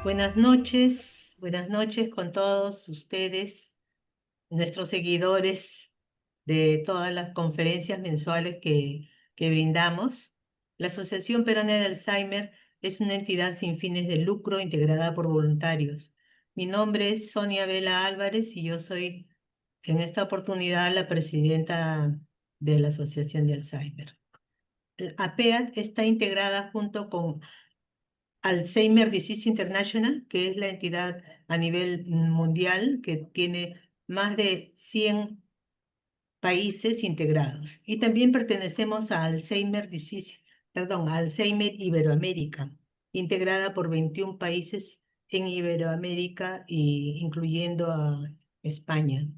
Buenas noches con todos ustedes, nuestros seguidores de todas las conferencias mensuales que brindamos. La Asociación Peruana de Alzheimer es una entidad sin fines de lucro integrada por voluntarios. Mi nombre es Sonia Vela Álvarez y yo soy en esta oportunidad la presidenta de la Asociación de Alzheimer. APEAD está integrada junto con Alzheimer Disease International, que es la entidad a nivel mundial que tiene más de 100 países integrados. Y también pertenecemos a Alzheimer Iberoamérica, integrada por 21 países en Iberoamérica, incluyendo a España.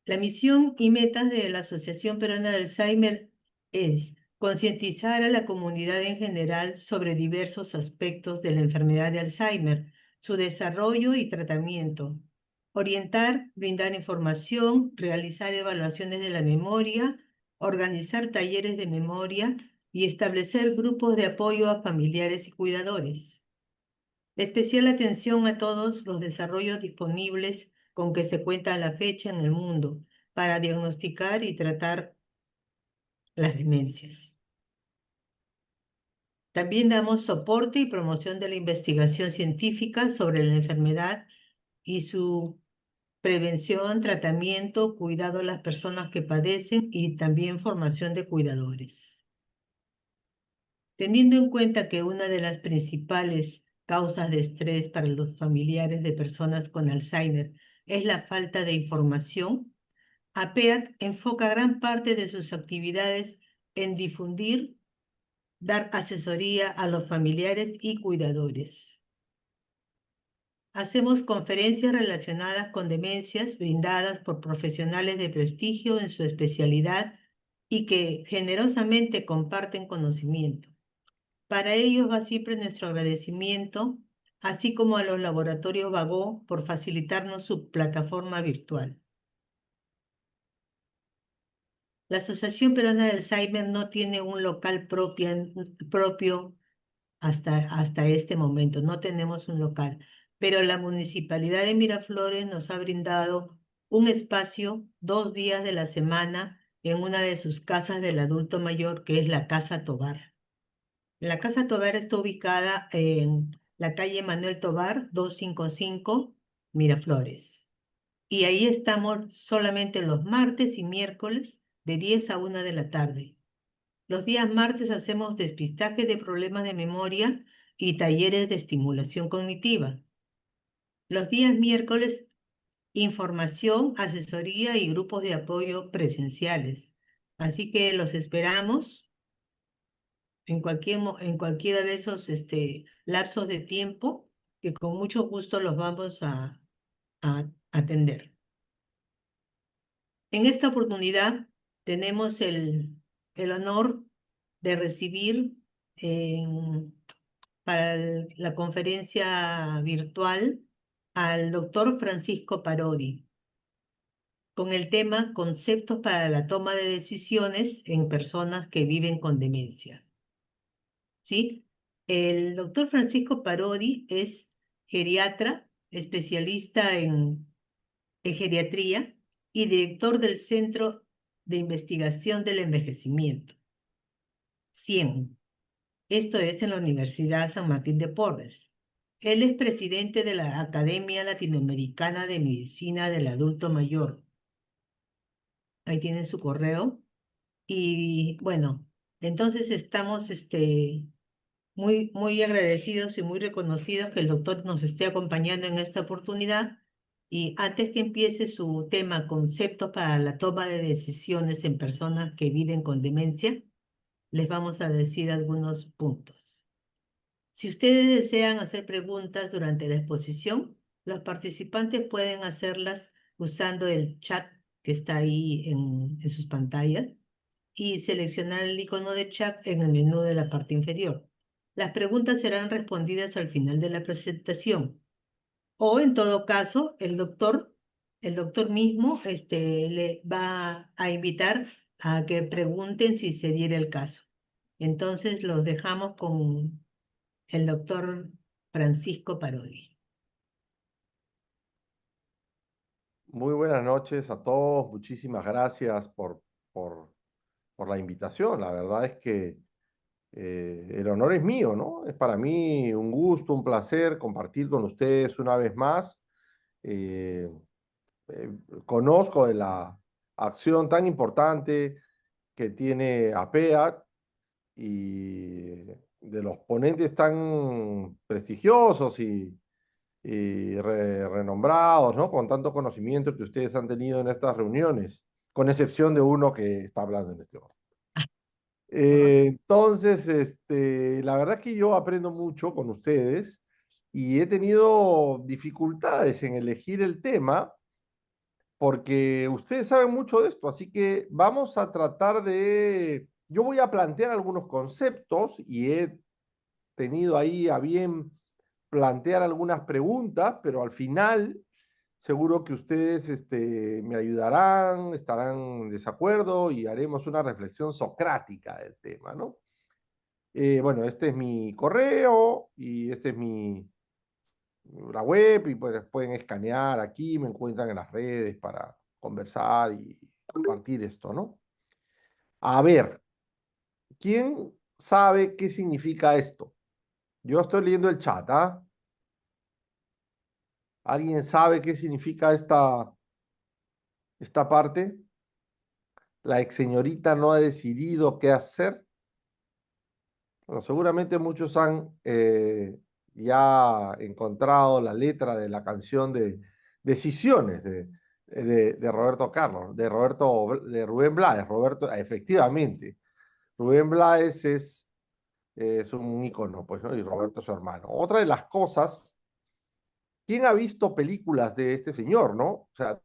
La misión y metas de la Asociación Peruana de Alzheimer es concientizar a la comunidad en general sobre diversos aspectos de la enfermedad de Alzheimer, su desarrollo y tratamiento, orientar, brindar información, realizar evaluaciones de la memoria, organizar talleres de memoria y establecer grupos de apoyo a familiares y cuidadores. Especial atención a todos los desarrollos disponibles con que se cuenta a la fecha en el mundo para diagnosticar y tratar las demencias. También damos soporte y promoción de la investigación científica sobre la enfermedad y su prevención, tratamiento, cuidado a las personas que padecen y también formación de cuidadores. Teniendo en cuenta que una de las principales causas de estrés para los familiares de personas con Alzheimer es la falta de información, APEAD enfoca gran parte de sus actividades en difundir, dar asesoría a los familiares y cuidadores. Hacemos conferencias relacionadas con demencias brindadas por profesionales de prestigio en su especialidad y que generosamente comparten conocimiento. Para ellos va siempre nuestro agradecimiento, así como a los laboratorios Vago por facilitarnos su plataforma virtual. La Asociación Peruana de Alzheimer no tiene un local propio hasta este momento, no tenemos un local, pero la Municipalidad de Miraflores nos ha brindado un espacio 2 días de la semana en una de sus casas del adulto mayor, que es la Casa Tobar. La Casa Tobar está ubicada en la calle Manuel Tobar, 255, Miraflores. Y ahí estamos solamente los martes y miércoles de 10 a 1 de la tarde. Los días martes hacemos despistaje de problemas de memoria y talleres de estimulación cognitiva. Los días miércoles, información, asesoría y grupos de apoyo presenciales. Así que los esperamos en cualquiera de esos lapsos de tiempo, que con mucho gusto los vamos a atender. En esta oportunidad tenemos el honor de recibir para la conferencia virtual al doctor Francisco Parodi con el tema Conceptos para la toma de decisiones en personas que viven con demencia. ¿Sí? El doctor Francisco Parodi es geriatra, especialista en geriatría y director del Centro de Investigación del Envejecimiento, CIEM. Esto es en la Universidad San Martín de Porres. Él es presidente de la Academia Latinoamericana de Medicina del Adulto Mayor. Ahí tienen su correo. Y bueno, entonces estamos muy agradecidos y muy reconocidos que el doctor nos esté acompañando en esta oportunidad. Y antes que empiece su tema, conceptos para la toma de decisiones en personas que viven con demencia, les vamos a decir algunos puntos. Si ustedes desean hacer preguntas durante la exposición, los participantes pueden hacerlas usando el chat que está ahí en sus pantallas y seleccionar el icono de chat en el menú de la parte inferior. Las preguntas serán respondidas al final de la presentación. O en todo caso, el doctor mismo le va a invitar a que pregunten si se diera el caso. Entonces los dejamos con el doctor Francisco Parodi. Muy buenas noches a todos. Muchísimas gracias por, por la invitación. La verdad es que el honor es mío, ¿no? Es para mí un gusto, un placer compartir con ustedes una vez más. Eh, eh, Conozco de la acción tan importante que tiene APEAT y de los ponentes tan prestigiosos y renombrados, ¿no? Con tanto conocimiento que ustedes han tenido en estas reuniones, con excepción de uno que está hablando en este momento. Entonces, la verdad es que yo aprendo mucho con ustedes y he tenido dificultades en elegir el tema porque ustedes saben mucho de esto, así que vamos a tratar de, yo voy a plantear algunos conceptos y he tenido ahí a bien plantear algunas preguntas, pero al final seguro que ustedes me ayudarán, estarán en desacuerdo y haremos una reflexión socrática del tema, ¿no? Bueno, este es mi correo y este es la web y pues pueden escanear aquí, me encuentran en las redes para conversar y compartir esto, ¿no? A ver, ¿quién sabe qué significa esto? Yo estoy leyendo el chat, ¿ah? ¿Alguien sabe qué significa esta parte? La ex señorita no ha decidido qué hacer. Bueno, seguramente muchos han ya encontrado la letra de la canción de Decisiones de Roberto Carlos, de Rubén Blades. Roberto, efectivamente, Rubén Blades es un ícono, pues, ¿no? Y Roberto es su hermano. Otra de las cosas, ¿quién ha visto películas de este señor, no? O sea,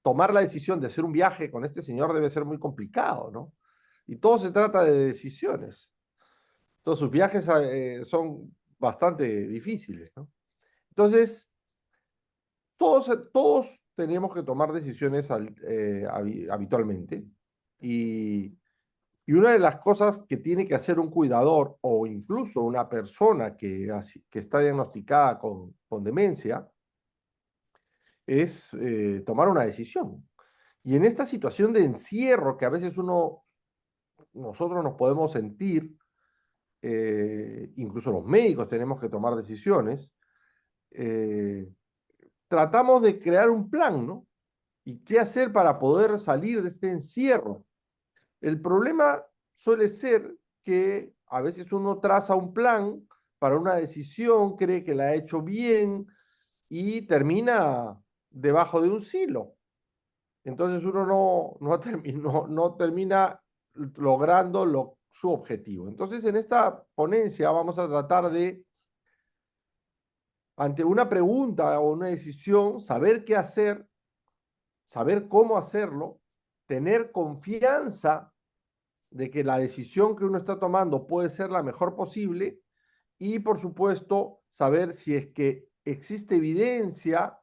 tomar la decisión de hacer un viaje con este señor debe ser muy complicado, ¿no? Y todo se trata de decisiones. Todos sus viajes son bastante difíciles, ¿no? Entonces, todos tenemos que tomar decisiones habitualmente y, y una de las cosas que tiene que hacer un cuidador o incluso una persona que está diagnosticada con demencia es tomar una decisión. Y en esta situación de encierro que a veces nosotros nos podemos sentir, incluso los médicos tenemos que tomar decisiones, eh, tratamos de crear un plan, ¿no? ¿Y qué hacer para poder salir de este encierro? El problema suele ser que a veces uno traza un plan para una decisión, cree que la ha hecho bien y termina debajo de un silo. Entonces uno no termina logrando su objetivo. Entonces en esta ponencia vamos a tratar de, ante una pregunta o una decisión, saber qué hacer, saber cómo hacerlo, tener confianza de que la decisión que uno está tomando puede ser la mejor posible y, por supuesto, saber si es que existe evidencia,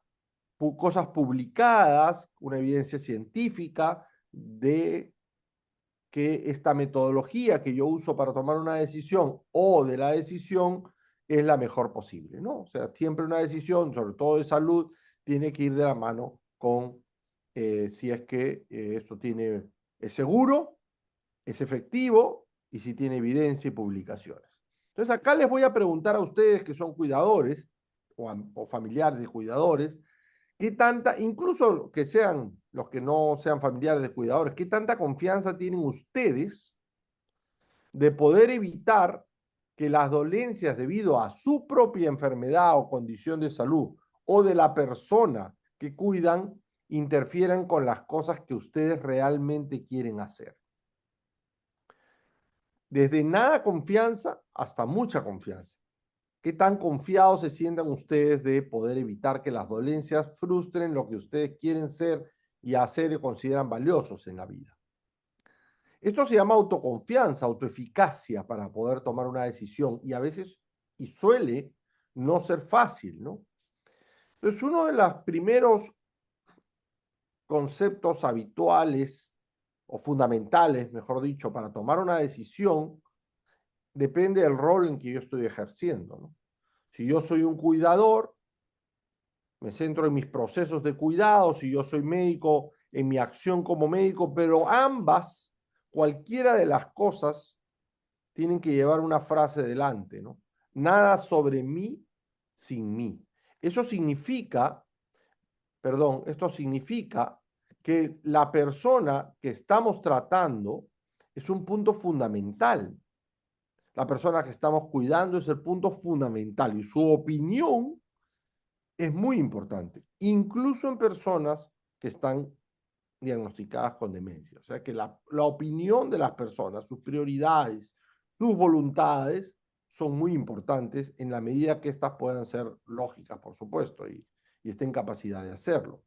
cosas publicadas, una evidencia científica de que esta metodología que yo uso para tomar una decisión o de la decisión es la mejor posible, ¿no? O sea, siempre una decisión, sobre todo de salud, tiene que ir de la mano con si es que esto es seguro, es efectivo y si tiene evidencia y publicaciones. Entonces, acá les voy a preguntar a ustedes que son cuidadores o familiares de cuidadores, ¿qué tanta, incluso que sean los que no sean familiares de cuidadores, qué tanta confianza tienen ustedes de poder evitar que las dolencias debido a su propia enfermedad o condición de salud o de la persona que cuidan interfieran con las cosas que ustedes realmente quieren hacer? Desde nada confianza hasta mucha confianza. ¿Qué tan confiados se sientan ustedes de poder evitar que las dolencias frustren lo que ustedes quieren ser y hacer y consideran valiosos en la vida? Esto se llama autoconfianza, autoeficacia para poder tomar una decisión y a veces, y suele no ser fácil, ¿no? Entonces, uno de los primeros conceptos habituales o fundamentales, mejor dicho, para tomar una decisión depende del rol en que yo estoy ejerciendo, ¿no? Si yo soy un cuidador, me centro en mis procesos de cuidado, si yo soy médico, en mi acción como médico, pero ambas, cualquiera de las cosas, tienen que llevar una frase delante, ¿no? Nada sobre mí sin mí. Eso significa, perdón, esto significa que la persona que estamos tratando es un punto fundamental. La persona que estamos cuidando es el punto fundamental y su opinión es muy importante, incluso en personas que están diagnosticadas con demencia. O sea que la opinión de las personas, sus prioridades, sus voluntades son muy importantes en la medida que éstas puedan ser lógicas, por supuesto, y estén en capacidad de hacerlo.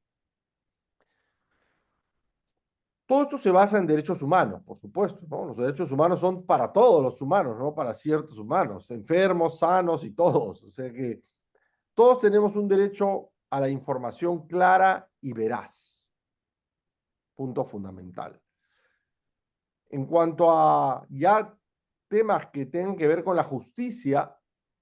Todo esto se basa en derechos humanos, por supuesto, ¿no? Los derechos humanos son para todos los humanos, no para ciertos humanos, enfermos, sanos y todos. O sea que todos tenemos un derecho a la información clara y veraz. Punto fundamental. En cuanto a ya temas que tengan que ver con la justicia,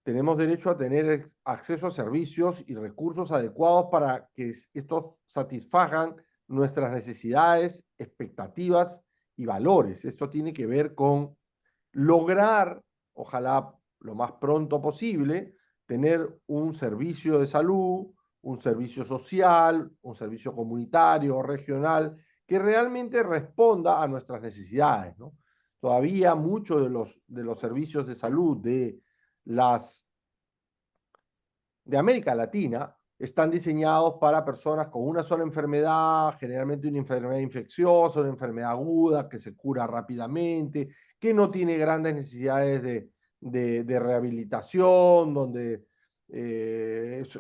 tenemos derecho a tener acceso a servicios y recursos adecuados para que estos satisfagan nuestras necesidades, expectativas y valores. Esto tiene que ver con lograr, ojalá lo más pronto posible, tener un servicio de salud, un servicio social, un servicio comunitario o regional que realmente responda a nuestras necesidades, ¿no? Todavía muchos de los servicios de salud de América Latina están diseñados para personas con una sola enfermedad, generalmente una enfermedad infecciosa, una enfermedad aguda que se cura rápidamente, que no tiene grandes necesidades de rehabilitación, donde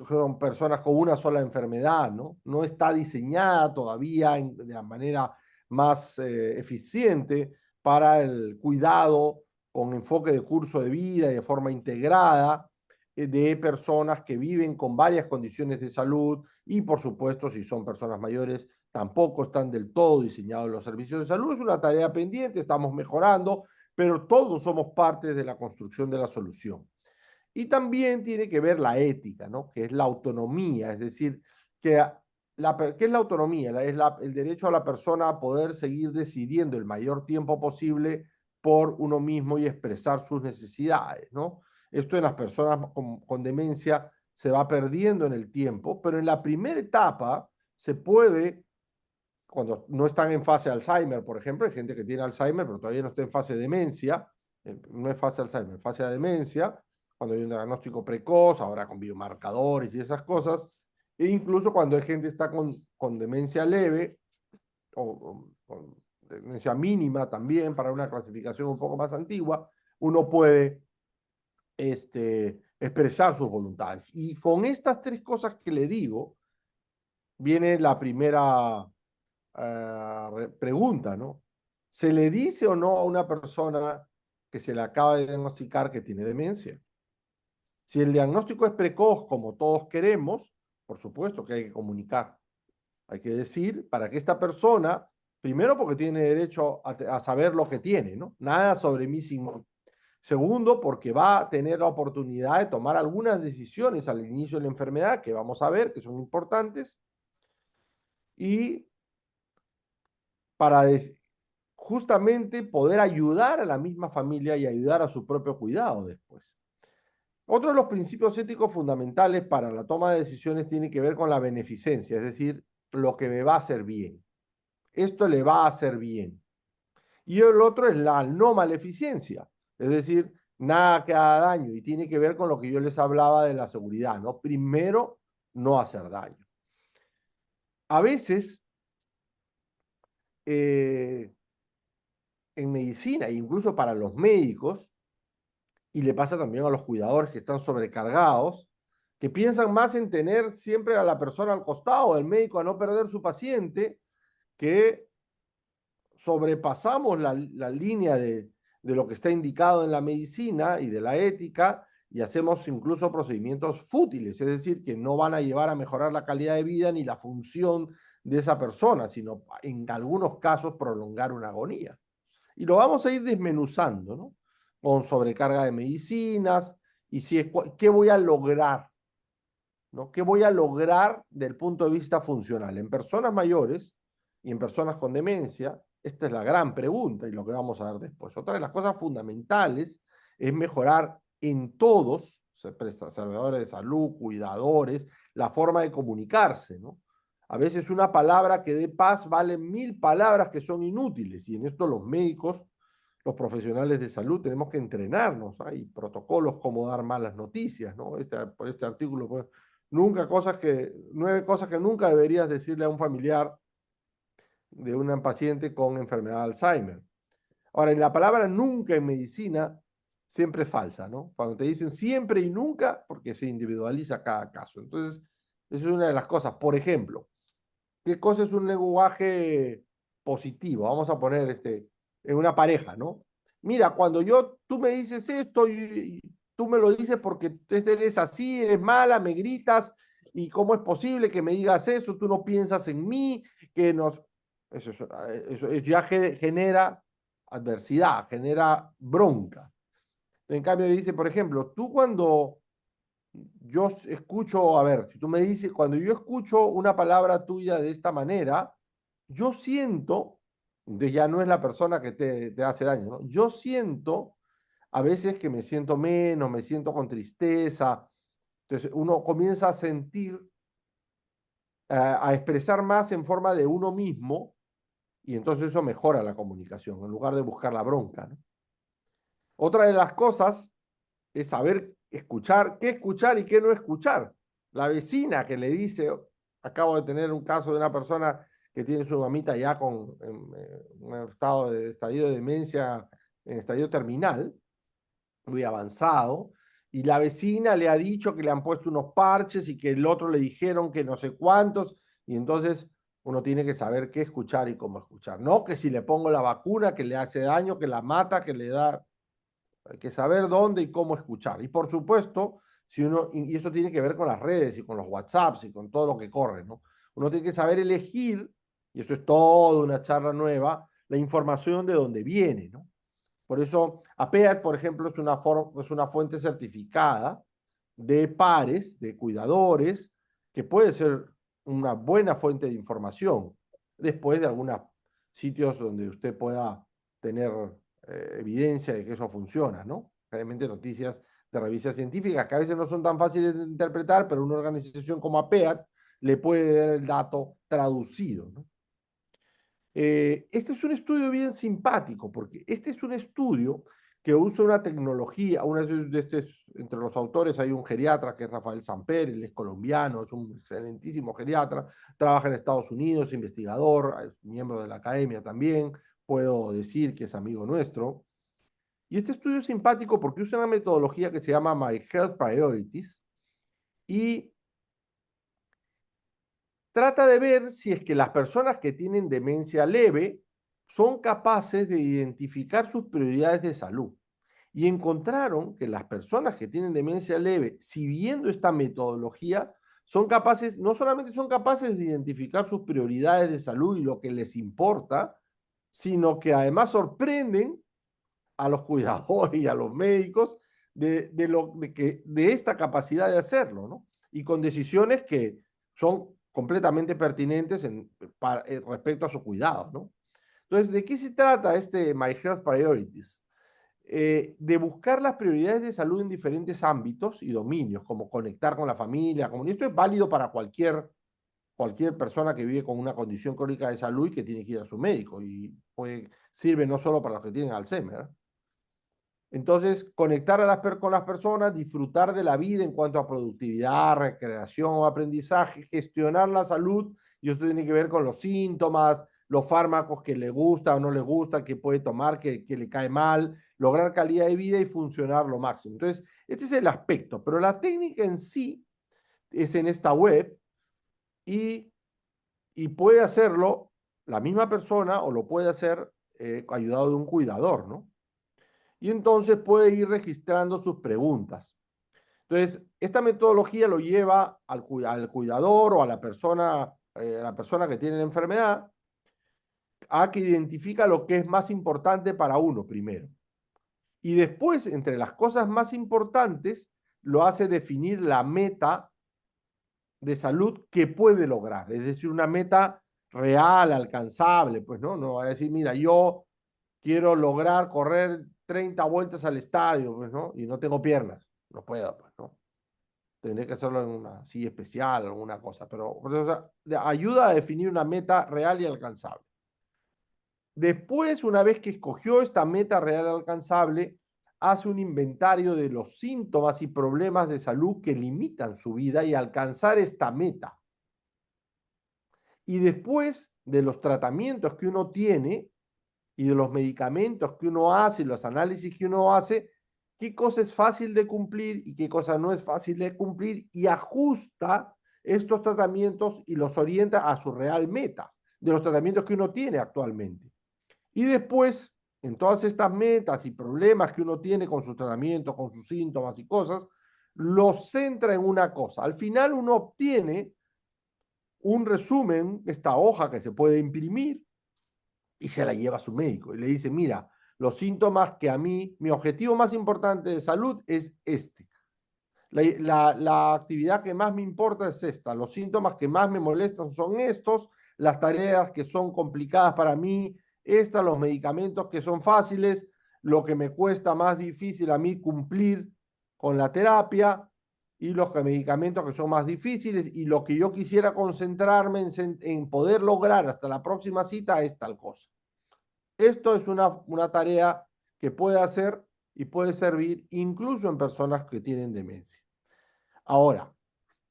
son personas con una sola enfermedad, ¿no? No está diseñada todavía de la manera más eficiente para el cuidado con enfoque de curso de vida y de forma integrada de personas que viven con varias condiciones de salud y, por supuesto, si son personas mayores, tampoco están del todo diseñados los servicios de salud. Es una tarea pendiente, estamos mejorando, pero todos somos parte de la construcción de la solución. Y también tiene que ver la ética, ¿no? Que es la autonomía, es decir, que ¿qué es la autonomía? El derecho a la persona a poder seguir decidiendo el mayor tiempo posible por uno mismo y expresar sus necesidades, ¿no? Esto en las personas con demencia se va perdiendo en el tiempo, pero en la primera etapa se puede, cuando no están en fase Alzheimer, por ejemplo, hay gente que tiene Alzheimer, pero todavía no está en fase de demencia, no es fase Alzheimer, es fase de demencia, cuando hay un diagnóstico precoz, ahora con biomarcadores y esas cosas, e incluso cuando hay gente que está con demencia leve o con demencia mínima también, para una clasificación un poco más antigua, uno puede expresar sus voluntades. Y con estas tres cosas que le digo, viene la primera pregunta, ¿no? ¿Se le dice o no a una persona que se le acaba de diagnosticar que tiene demencia? Si el diagnóstico es precoz, como todos queremos, por supuesto que hay que comunicar. Hay que decir para que esta persona, primero porque tiene derecho a saber lo que tiene, ¿no? Nada sobre mí sin mí. Segundo, porque va a tener la oportunidad de tomar algunas decisiones al inicio de la enfermedad que vamos a ver, que son importantes, y para justamente poder ayudar a la misma familia y ayudar a su propio cuidado después. Otro de los principios éticos fundamentales para la toma de decisiones tiene que ver con la beneficencia, es decir, lo que me va a hacer bien. Esto le va a hacer bien. Y el otro es la no maleficencia, es decir, nada que haga daño, y tiene que ver con lo que yo les hablaba de la seguridad, ¿no? Primero, no hacer daño. A veces, en medicina, e incluso para los médicos, y le pasa también a los cuidadores que están sobrecargados, que piensan más en tener siempre a la persona al costado, el médico a no perder su paciente, que sobrepasamos la línea de lo que está indicado en la medicina y de la ética y hacemos incluso procedimientos fútiles, es decir, que no van a llevar a mejorar la calidad de vida ni la función de esa persona, sino en algunos casos prolongar una agonía. Y lo vamos a ir desmenuzando, ¿no? con sobrecarga de medicinas, y si es, ¿qué voy a lograr? ¿No? ¿Qué voy a lograr del punto de vista funcional? En personas mayores y en personas con demencia, esta es la gran pregunta y lo que vamos a ver después. Otra de las cosas fundamentales es mejorar en todos, servidores de salud, cuidadores, la forma de comunicarse, ¿no? A veces una palabra que dé paz vale 1000 palabras que son inútiles, y en esto los médicos, los profesionales de salud, tenemos que entrenarnos. Hay protocolos como dar malas noticias, ¿no? Por este artículo, pues, 9 cosas que nunca deberías decirle a un familiar de un paciente con enfermedad de Alzheimer. Ahora, en la palabra nunca en medicina siempre es falsa, ¿no? Cuando te dicen siempre y nunca, porque se individualiza cada caso. Entonces, esa es una de las cosas. Por ejemplo, ¿qué cosa es un lenguaje positivo? Vamos a poner en una pareja, ¿no? Mira, cuando tú me dices esto y tú me lo dices porque eres así, eres mala, me gritas, y cómo es posible que me digas eso, tú no piensas en mí, que nos... Eso ya genera adversidad, genera bronca. En cambio, dice, por ejemplo, tú cuando yo escucho, a ver, si tú me dices, cuando yo escucho una palabra tuya de esta manera, yo siento, entonces ya no es la persona que te hace daño, ¿no? Yo siento a veces que me siento menos, me siento con tristeza. Entonces uno comienza a sentir, a expresar más en forma de uno mismo, y entonces eso mejora la comunicación en lugar de buscar la bronca, ¿no? Otra de las cosas es saber escuchar y qué no escuchar. La vecina que le dice, acabo de tener un caso de una persona que tiene su mamita ya con un estado de estadio de demencia, en estadio terminal, muy avanzado, y la vecina le ha dicho que le han puesto unos parches y que el otro le dijeron que no sé cuántos, y entonces uno tiene que saber qué escuchar y cómo escuchar. No que si le pongo la vacuna que le hace daño, que la mata, que le da... Hay que saber dónde y cómo escuchar. Y por supuesto, y eso tiene que ver con las redes y con los WhatsApps y con todo lo que corre, ¿no? Uno tiene que saber elegir, y eso es toda una charla nueva, la información de dónde viene, ¿no? Por eso, APEAD, por ejemplo, es una fuente certificada de pares, de cuidadores, que puede ser una buena fuente de información después de algunos sitios donde usted pueda tener evidencia de que eso funciona, ¿no? Realmente noticias de revistas científicas que a veces no son tan fáciles de interpretar, pero una organización como APEAD le puede dar el dato traducido, ¿no? Este es un estudio bien simpático, porque este es un estudio que usa una tecnología, entre los autores hay un geriatra que es Rafael Samper, él es colombiano, es un excelentísimo geriatra, trabaja en Estados Unidos, investigador, es miembro de la academia también, puedo decir que es amigo nuestro. Y este estudio es simpático porque usa una metodología que se llama My Health Priorities, y trata de ver si es que las personas que tienen demencia leve son capaces de identificar sus prioridades de salud. Y encontraron que las personas que tienen demencia leve, siguiendo esta metodología, son capaces, no solamente son capaces de identificar sus prioridades de salud y lo que les importa, sino que además sorprenden a los cuidadores y a los médicos de esta capacidad de hacerlo, ¿no? Y con decisiones que son completamente pertinentes respecto a su cuidado, ¿no? Entonces, ¿de qué se trata este My Health Priorities? De buscar las prioridades de salud en diferentes ámbitos y dominios, como conectar con la familia, como esto es válido para cualquier persona que vive con una condición crónica de salud y que tiene que ir a su médico, y sirve no solo para los que tienen Alzheimer. Entonces, conectar con las personas, disfrutar de la vida en cuanto a productividad, recreación o aprendizaje, gestionar la salud, y esto tiene que ver con los síntomas, los fármacos que le gusta o no le gusta, que puede tomar, que le cae mal, lograr calidad de vida y funcionar lo máximo. Entonces, este es el aspecto, pero la técnica en sí es en esta web, y, y puede hacerlo la misma persona o lo puede hacer ayudado de un cuidador, ¿no? Y entonces puede ir registrando sus preguntas. Entonces, esta metodología lo lleva al cuidador o a la persona que tiene la enfermedad, a que identifica lo que es más importante para uno primero. Y después, entre las cosas más importantes, lo hace definir la meta de salud que puede lograr, es decir, una meta real, alcanzable, pues no va a decir, mira, yo quiero lograr correr 30 vueltas al estadio, pues no, y no tengo piernas, no puedo, pues no, tendré que hacerlo en una silla especial, alguna cosa, pero o sea, ayuda a definir una meta real y alcanzable. Después, una vez que escogió esta meta real alcanzable, hace un inventario de los síntomas y problemas de salud que limitan su vida y alcanzar esta meta. Y después de los tratamientos que uno tiene y de los medicamentos que uno hace y los análisis que uno hace, qué cosa es fácil de cumplir y qué cosa no es fácil de cumplir, y ajusta estos tratamientos y los orienta a su real meta de los tratamientos que uno tiene actualmente. Y después, en todas estas metas y problemas que uno tiene con sus tratamientos, con sus síntomas y cosas, los centra en una cosa. Al final uno obtiene un resumen, esta hoja que se puede imprimir, y se la lleva a su médico y le dice, mira, los síntomas que a mí, mi objetivo más importante de salud es este. La actividad que más me importa es esta. Los síntomas que más me molestan son estos. Las tareas que son complicadas para mí, estas. Los medicamentos que son fáciles. Lo que me cuesta más difícil a mí cumplir con la terapia. Y los medicamentos que son más difíciles. Y lo que yo quisiera concentrarme en poder lograr hasta la próxima cita es tal cosa. Esto es una tarea que puede hacer y puede servir incluso en personas que tienen demencia. Ahora,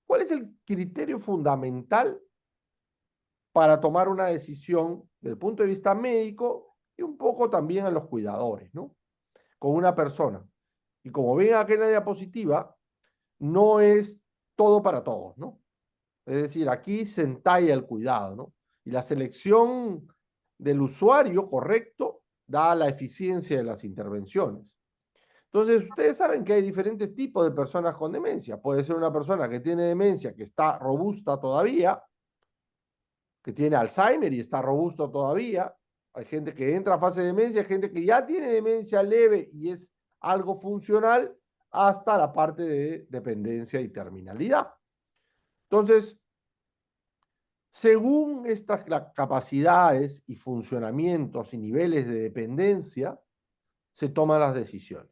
¿cuál es el criterio fundamental para tomar una decisión desde el punto de vista médico y un poco también a los cuidadores, ¿no? Con una persona. Y como ven aquí en la diapositiva, no es todo para todos, ¿no? Es decir, aquí se entalla el cuidado, ¿no? Y la selección del usuario correcto da la eficiencia de las intervenciones. Entonces, ustedes saben que hay diferentes tipos de personas con demencia. Puede ser una persona que tiene demencia, que está robusta todavía, que tiene Alzheimer y está robusto todavía. Hay gente que entra a fase de demencia, hay gente que ya tiene demencia leve y es algo funcional, hasta la parte de dependencia y terminalidad. Entonces, según estas capacidades y funcionamientos y niveles de dependencia, se toman las decisiones.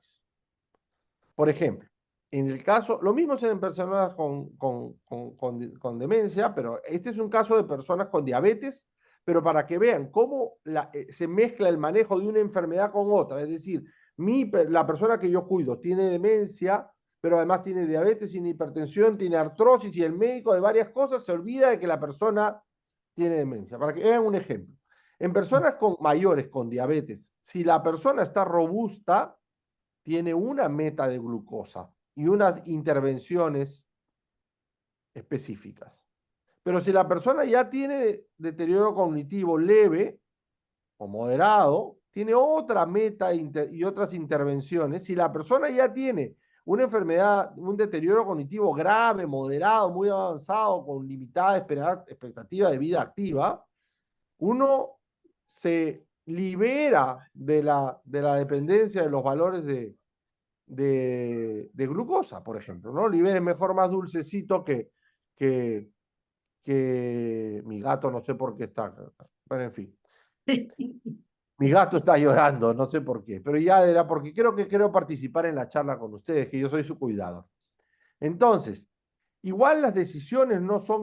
Por ejemplo, en el caso, lo mismo es en personas con demencia, pero este es un caso de personas con diabetes, pero para que vean cómo se mezcla el manejo de una enfermedad con otra. Es decir, la persona que yo cuido tiene demencia, pero además tiene diabetes, tiene hipertensión, tiene artrosis, y el médico de varias cosas se olvida de que la persona tiene demencia. Para que vean un ejemplo. En personas mayores con diabetes, si la persona está robusta, tiene una meta de glucosa y unas intervenciones específicas. Pero si la persona ya tiene deterioro cognitivo leve o moderado, tiene otra meta y otras intervenciones. Si la persona ya tiene una enfermedad, un deterioro cognitivo grave, moderado, muy avanzado, con limitada expectativa de vida activa, uno se libera de la dependencia de los valores de glucosa, por ejemplo, ¿no? Libere mejor más dulcecito que, que mi gato, no sé por qué está, pero en fin. Mi gato está llorando, no sé por qué, pero ya era porque quiero participar en la charla con ustedes, que yo soy su cuidador. Entonces, igual las decisiones no son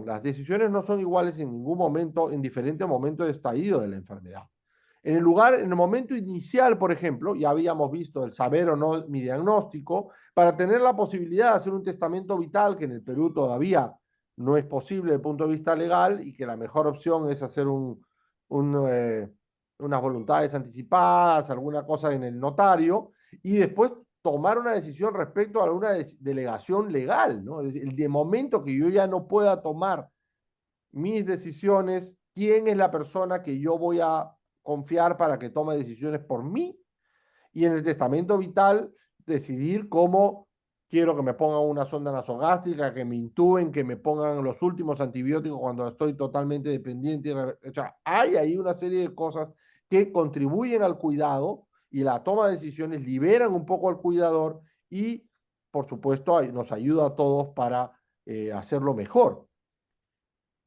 las decisiones no son iguales en ningún momento, en diferentes momentos de estadio de la enfermedad. En el momento inicial, por ejemplo, ya habíamos visto el saber o no mi diagnóstico, para tener la posibilidad de hacer un testamento vital, que en el Perú todavía no es posible desde el punto de vista legal, y que la mejor opción es hacer unas voluntades anticipadas, alguna cosa en el notario, y después tomar una decisión respecto a una delegación legal, ¿no? De momento que yo ya no pueda tomar mis decisiones, quién es la persona que yo voy a confiar para que tome decisiones por mí, y en el testamento vital decidir cómo quiero que me pongan una sonda nasogástrica, que me intuben, que me pongan los últimos antibióticos cuando estoy totalmente dependiente. O sea, hay ahí una serie de cosas que contribuyen al cuidado y la toma de decisiones liberan un poco al cuidador y, por supuesto, nos ayuda a todos para hacerlo mejor.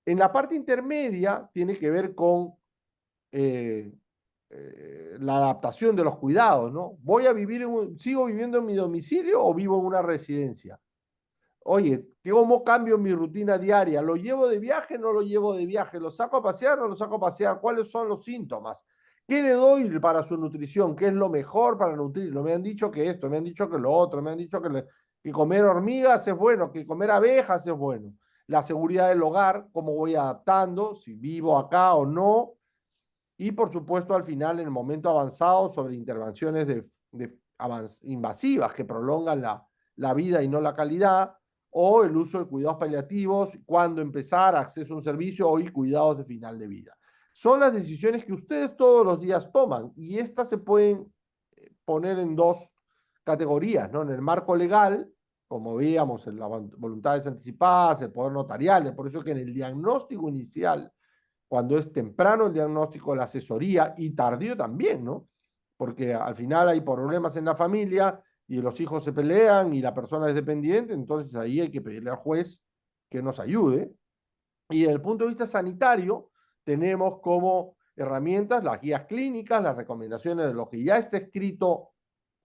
En la parte intermedia tiene que ver con eh, la adaptación de los cuidados, ¿no? ¿Voy a vivir sigo viviendo en mi domicilio o vivo en una residencia? Oye, ¿cómo cambio mi rutina diaria? ¿Lo llevo de viaje o no lo llevo de viaje? ¿Lo saco a pasear o no lo saco a pasear? ¿Cuáles son los síntomas? ¿Qué le doy para su nutrición? ¿Qué es lo mejor para nutrirlo? Me han dicho que esto, me han dicho que lo otro, me han dicho que comer hormigas es bueno, que comer abejas es bueno. La seguridad del hogar, cómo voy adaptando, si vivo acá o no. Y por supuesto, al final, en el momento avanzado, sobre intervenciones invasivas que prolongan la vida y no la calidad, o el uso de cuidados paliativos, cuándo empezar, acceso a un servicio o cuidados de final de vida. Son las decisiones que ustedes todos los días toman y estas se pueden poner en dos categorías, ¿no? En el marco legal, como veíamos en las voluntades anticipadas, el poder notarial, por eso que en el diagnóstico inicial, cuando es temprano el diagnóstico, la asesoría y tardío también, ¿no? Porque al final hay problemas en la familia y los hijos se pelean y la persona es dependiente, entonces ahí hay que pedirle al juez que nos ayude. Y desde el punto de vista sanitario, tenemos como herramientas las guías clínicas, las recomendaciones de lo que ya está escrito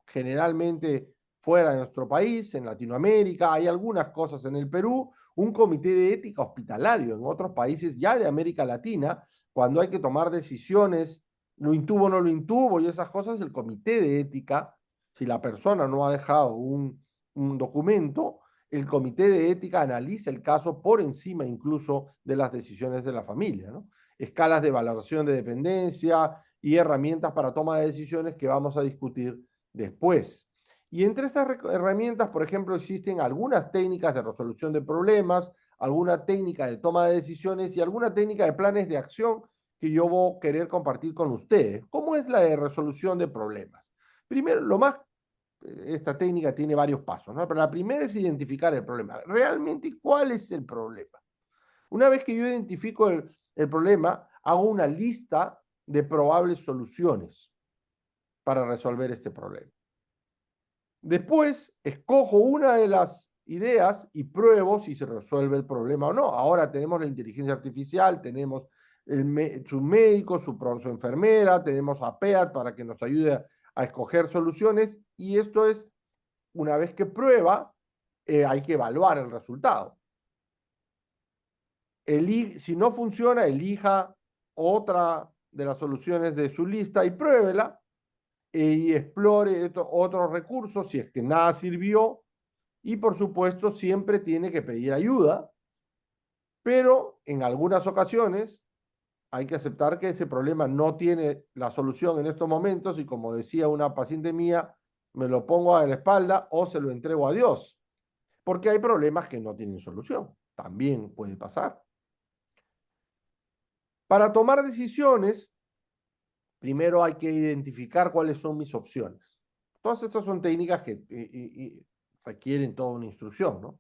generalmente fuera de nuestro país, en Latinoamérica, hay algunas cosas en el Perú, un comité de ética hospitalario en otros países ya de América Latina, cuando hay que tomar decisiones, lo intubo o no lo intubo y esas cosas, el comité de ética, si la persona no ha dejado un documento, el comité de ética analiza el caso por encima incluso de las decisiones de la familia, ¿no? Escalas de valoración de dependencia y herramientas para toma de decisiones que vamos a discutir después. Y entre estas herramientas, por ejemplo, existen algunas técnicas de resolución de problemas, alguna técnica de toma de decisiones y alguna técnica de planes de acción que yo voy a querer compartir con ustedes. ¿Cómo es la de resolución de problemas? Primero, esta técnica tiene varios pasos, ¿no? Pero la primera es identificar el problema. Realmente, ¿cuál es el problema? Una vez que yo identifico el problema, hago una lista de probables soluciones para resolver este problema. Después, escojo una de las ideas y pruebo si se resuelve el problema o no. Ahora tenemos la inteligencia artificial, tenemos su médico, su enfermera, tenemos a PEAT para que nos ayude a escoger soluciones y esto es, una vez que prueba, hay que evaluar el resultado. Si no funciona, elija otra de las soluciones de su lista y pruébela y explore otros recursos si es que nada sirvió y por supuesto siempre tiene que pedir ayuda, pero en algunas ocasiones hay que aceptar que ese problema no tiene la solución en estos momentos y como decía una paciente mía, me lo pongo a la espalda o se lo entrego a Dios, porque hay problemas que no tienen solución, también puede pasar. Para tomar decisiones, primero hay que identificar cuáles son mis opciones. Todas estas son técnicas que requieren toda una instrucción, ¿no?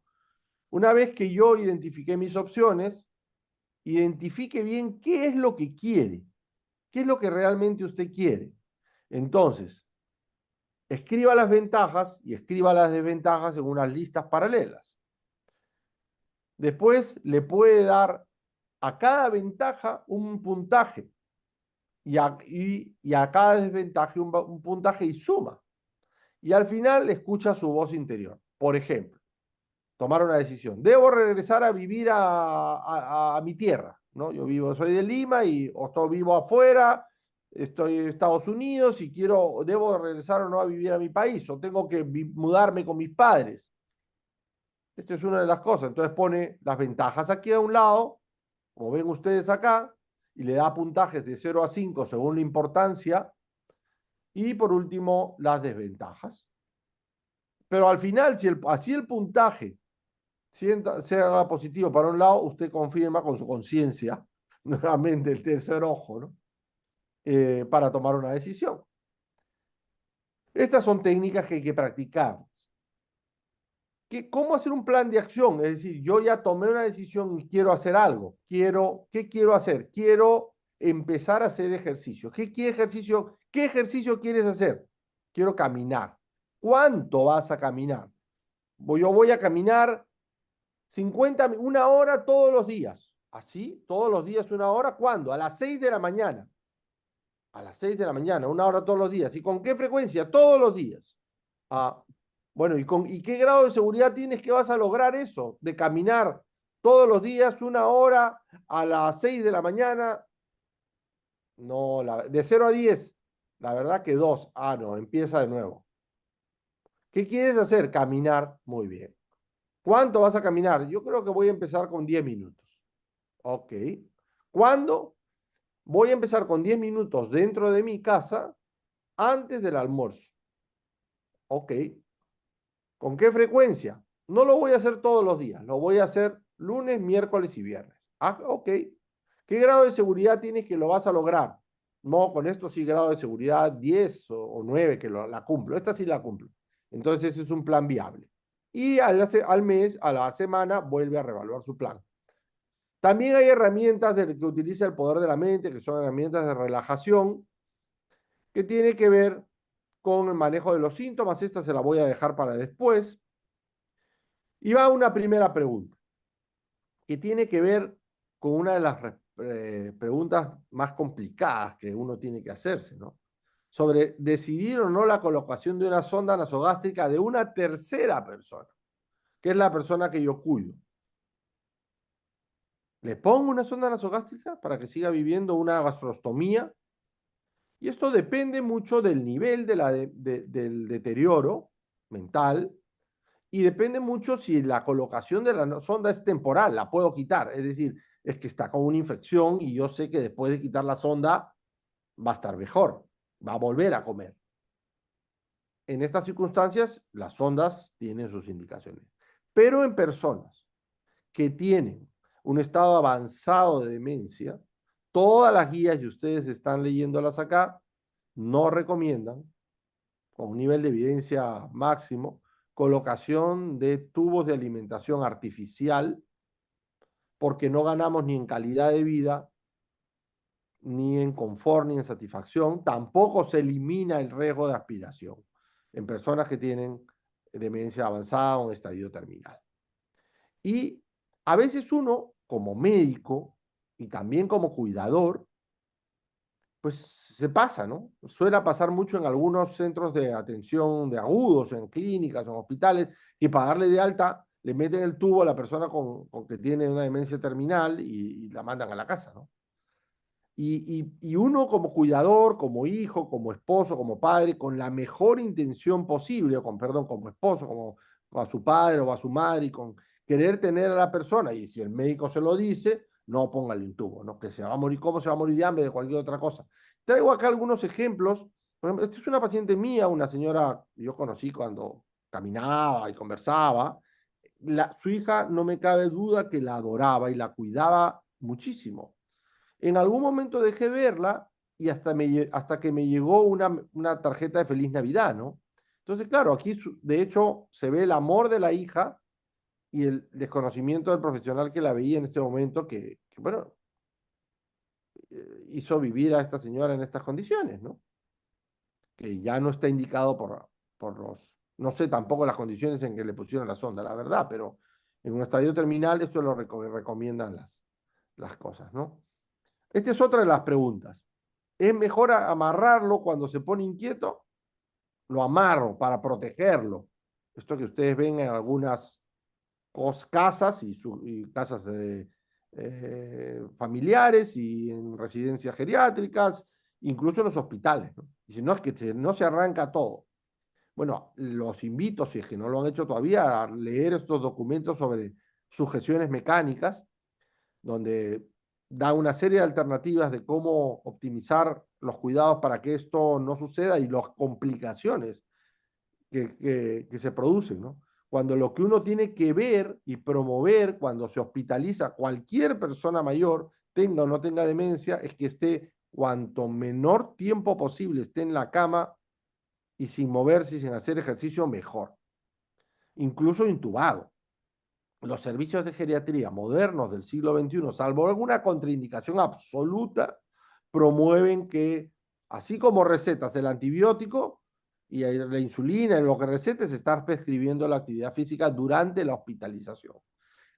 Una vez que yo identifiqué mis opciones, identifique bien qué es lo que quiere, qué es lo que realmente usted quiere. Entonces, escriba las ventajas y escriba las desventajas en unas listas paralelas. Después le puede dar a cada ventaja un puntaje y a cada desventaja un puntaje y suma. Y al final escucha su voz interior. Por ejemplo, tomar una decisión. Debo regresar a vivir a mi tierra, ¿no? Soy de Lima y o estoy vivo afuera, estoy en Estados Unidos y debo regresar o no a vivir a mi país, o tengo que mudarme con mis padres. Esto es una de las cosas. Entonces pone las ventajas aquí a un lado, como ven ustedes acá, y le da puntajes de 0 a 5 según la importancia, y por último, las desventajas. Pero al final, si así el puntaje sea positivo para un lado, usted confirma con su conciencia, nuevamente el tercer ojo, ¿no? Para tomar una decisión. Estas son técnicas que hay que practicar. ¿Cómo hacer un plan de acción? Es decir, yo ya tomé una decisión y quiero hacer algo. ¿Qué quiero hacer? Quiero empezar a hacer ejercicio. ¿Qué ejercicio? ¿Qué ejercicio quieres hacer? Quiero caminar. ¿Cuánto vas a caminar? Yo voy a caminar 1 hora todos los días. ¿Así? ¿Todos los días 1 hora? ¿Cuándo? A las 6 de la mañana. A las 6 de la mañana, 1 hora todos los días. ¿Y con qué frecuencia? Todos los días. Ah, bueno, ¿y qué grado de seguridad tienes que vas a lograr eso? De caminar todos los días 1 hora a las 6 de la mañana. No, de 0 a 10, la verdad que 2. Ah, no, empieza de nuevo. ¿Qué quieres hacer? Caminar. Muy bien. ¿Cuánto vas a caminar? Yo creo que voy a empezar con 10 minutos. Ok. ¿Cuándo? Voy a empezar con 10 minutos dentro de mi casa antes del almuerzo. Ok. ¿Con qué frecuencia? No lo voy a hacer todos los días. Lo voy a hacer lunes, miércoles y viernes. Ah, ok. ¿Qué grado de seguridad tienes que lo vas a lograr? No, con esto sí, grado de seguridad 10 o 9 que la cumplo. Esta sí la cumplo. Entonces, ese es un plan viable. Y al mes, a la semana, vuelve a revaluar su plan. También hay herramientas que utiliza el poder de la mente, que son herramientas de relajación, que tiene que ver con el manejo de los síntomas. Esta se la voy a dejar para después. Y va una primera pregunta, que tiene que ver con una de las preguntas más complicadas que uno tiene que hacerse, ¿no? Sobre decidir o no la colocación de una sonda nasogástrica de una tercera persona, que es la persona que yo cuido. ¿Le pongo una sonda nasogástrica para que siga viviendo una gastrostomía? Y esto depende mucho del nivel del deterioro mental y depende mucho si la colocación de la sonda es temporal, la puedo quitar. Es decir, es que está con una infección y yo sé que después de quitar la sonda va a estar mejor, va a volver a comer. En estas circunstancias, las sondas tienen sus indicaciones. Pero en personas que tienen un estado avanzado de demencia, todas las guías, y ustedes están leyéndolas acá, no recomiendan, con un nivel de evidencia máximo, colocación de tubos de alimentación artificial, porque no ganamos ni en calidad de vida, ni en confort, ni en satisfacción. Tampoco se elimina el riesgo de aspiración en personas que tienen demencia avanzada o en estadio terminal. Y a veces uno, como médico y también como cuidador, pues se pasa, ¿no? Suele pasar mucho en algunos centros de atención de agudos, en clínicas, en hospitales, y para darle de alta le meten el tubo a la persona con que tiene una demencia terminal y la mandan a la casa, ¿no? Y uno como cuidador, como hijo, como esposo, como padre, con la mejor intención posible, o perdón, como esposo, como a su padre o a su madre, y con querer tener a la persona, y si el médico se lo dice, no póngale un tubo, ¿no? Que se va a morir, ¿cómo se va a morir de hambre de cualquier otra cosa? Traigo acá algunos ejemplos. Por ejemplo, esta es una paciente mía, una señora que yo conocí cuando caminaba y conversaba. Su hija, no me cabe duda que la adoraba y la cuidaba muchísimo. En algún momento dejé verla y hasta que me llegó una tarjeta de Feliz Navidad, ¿no? Entonces, claro, aquí de hecho se ve el amor de la hija y el desconocimiento del profesional que la veía en ese momento bueno, hizo vivir a esta señora en estas condiciones, ¿no? Que ya no está indicado no sé tampoco las condiciones en que le pusieron la sonda, la verdad, pero en un estadio terminal esto es lo que recomiendan las cosas, ¿no? Esta es otra de las preguntas. ¿Es mejor amarrarlo cuando se pone inquieto? Lo amarro para protegerlo. Esto que ustedes ven en algunas casas y casas familiares y en residencias geriátricas, incluso en los hospitales, ¿no? Y si no, es que no se arranca todo. Bueno, los invito, si es que no lo han hecho todavía, a leer estos documentos sobre sujeciones mecánicas, donde da una serie de alternativas de cómo optimizar los cuidados para que esto no suceda y las complicaciones que se producen, ¿no? Cuando lo que uno tiene que ver y promover cuando se hospitaliza cualquier persona mayor, tenga o no tenga demencia, es que esté cuanto menor tiempo posible, esté en la cama y sin moverse y sin hacer ejercicio, mejor. Incluso intubado. Los servicios de geriatría modernos del siglo XXI, salvo alguna contraindicación absoluta, promueven que, así como recetas el antibiótico y la insulina, en lo que recetes, estar prescribiendo la actividad física durante la hospitalización.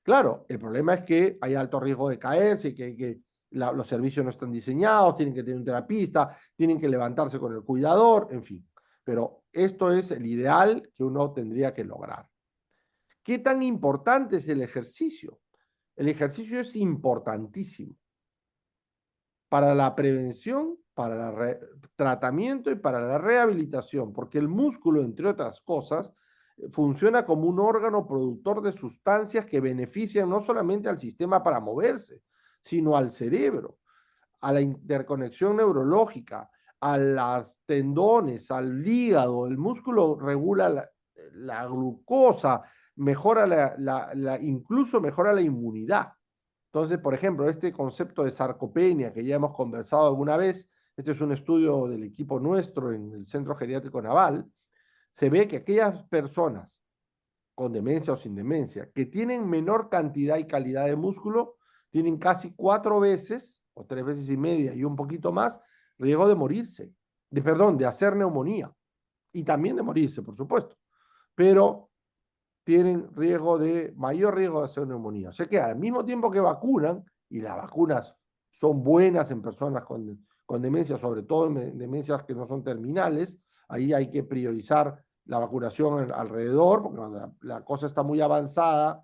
Claro, el problema es que hay alto riesgo de caerse, y que los servicios no están diseñados, tienen que tener un terapista, tienen que levantarse con el cuidador, en fin. Pero esto es el ideal que uno tendría que lograr. ¿Qué tan importante es el ejercicio? El ejercicio es importantísimo para la prevención, para el tratamiento y para la rehabilitación, porque el músculo, entre otras cosas, funciona como un órgano productor de sustancias que benefician no solamente al sistema para moverse, sino al cerebro, a la interconexión neurológica, a los tendones, al hígado. El músculo regula la glucosa, mejora incluso mejora la inmunidad. Entonces, por ejemplo, este concepto de sarcopenia que ya hemos conversado alguna vez, este es un estudio del equipo nuestro en el Centro Geriátrico Naval, se ve que aquellas personas con demencia o sin demencia que tienen menor cantidad y calidad de músculo tienen casi 4 veces o 3 veces y media y un poquito más riesgo de morirse, de hacer neumonía y también de morirse, por supuesto, pero tienen mayor riesgo de hacer neumonía. O sea que al mismo tiempo que vacunan, y las vacunas son buenas en personas con demencia, sobre todo en demencias que no son terminales, ahí hay que priorizar la vacunación alrededor, porque cuando la cosa está muy avanzada,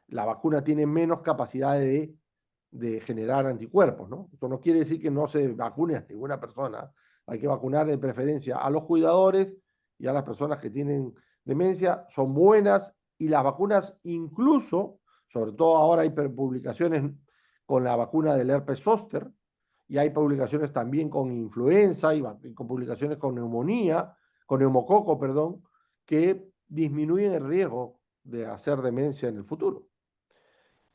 la vacuna tiene menos capacidad de generar anticuerpos, ¿no? Esto no quiere decir que no se vacune a ninguna persona, hay que vacunar de preferencia a los cuidadores y a las personas que tienen demencia, son buenas y las vacunas incluso, sobre todo ahora hay publicaciones con la vacuna del herpes zóster y hay publicaciones también con influenza y con publicaciones con neumonía, con neumococo, perdón, que disminuyen el riesgo de hacer demencia en el futuro.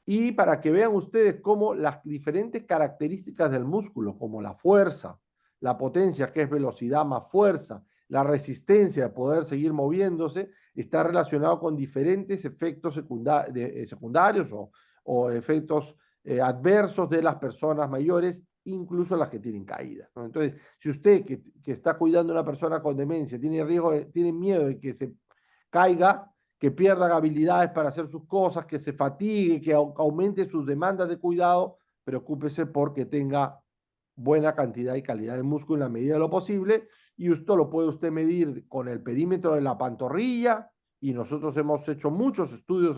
Y para que vean ustedes cómo las diferentes características del músculo, como la fuerza, la potencia, que es velocidad más fuerza, la resistencia de poder seguir moviéndose, está relacionado con diferentes efectos secundarios o efectos adversos de las personas mayores, incluso las que tienen caída, ¿no? Entonces, si usted que está cuidando a una persona con demencia tiene miedo de que se caiga, que pierda habilidades para hacer sus cosas, que se fatigue, que aumente sus demandas de cuidado, preocúpese porque tenga buena cantidad y calidad de músculo en la medida de lo posible, y esto lo puede usted medir con el perímetro de la pantorrilla, y nosotros hemos hecho muchos estudios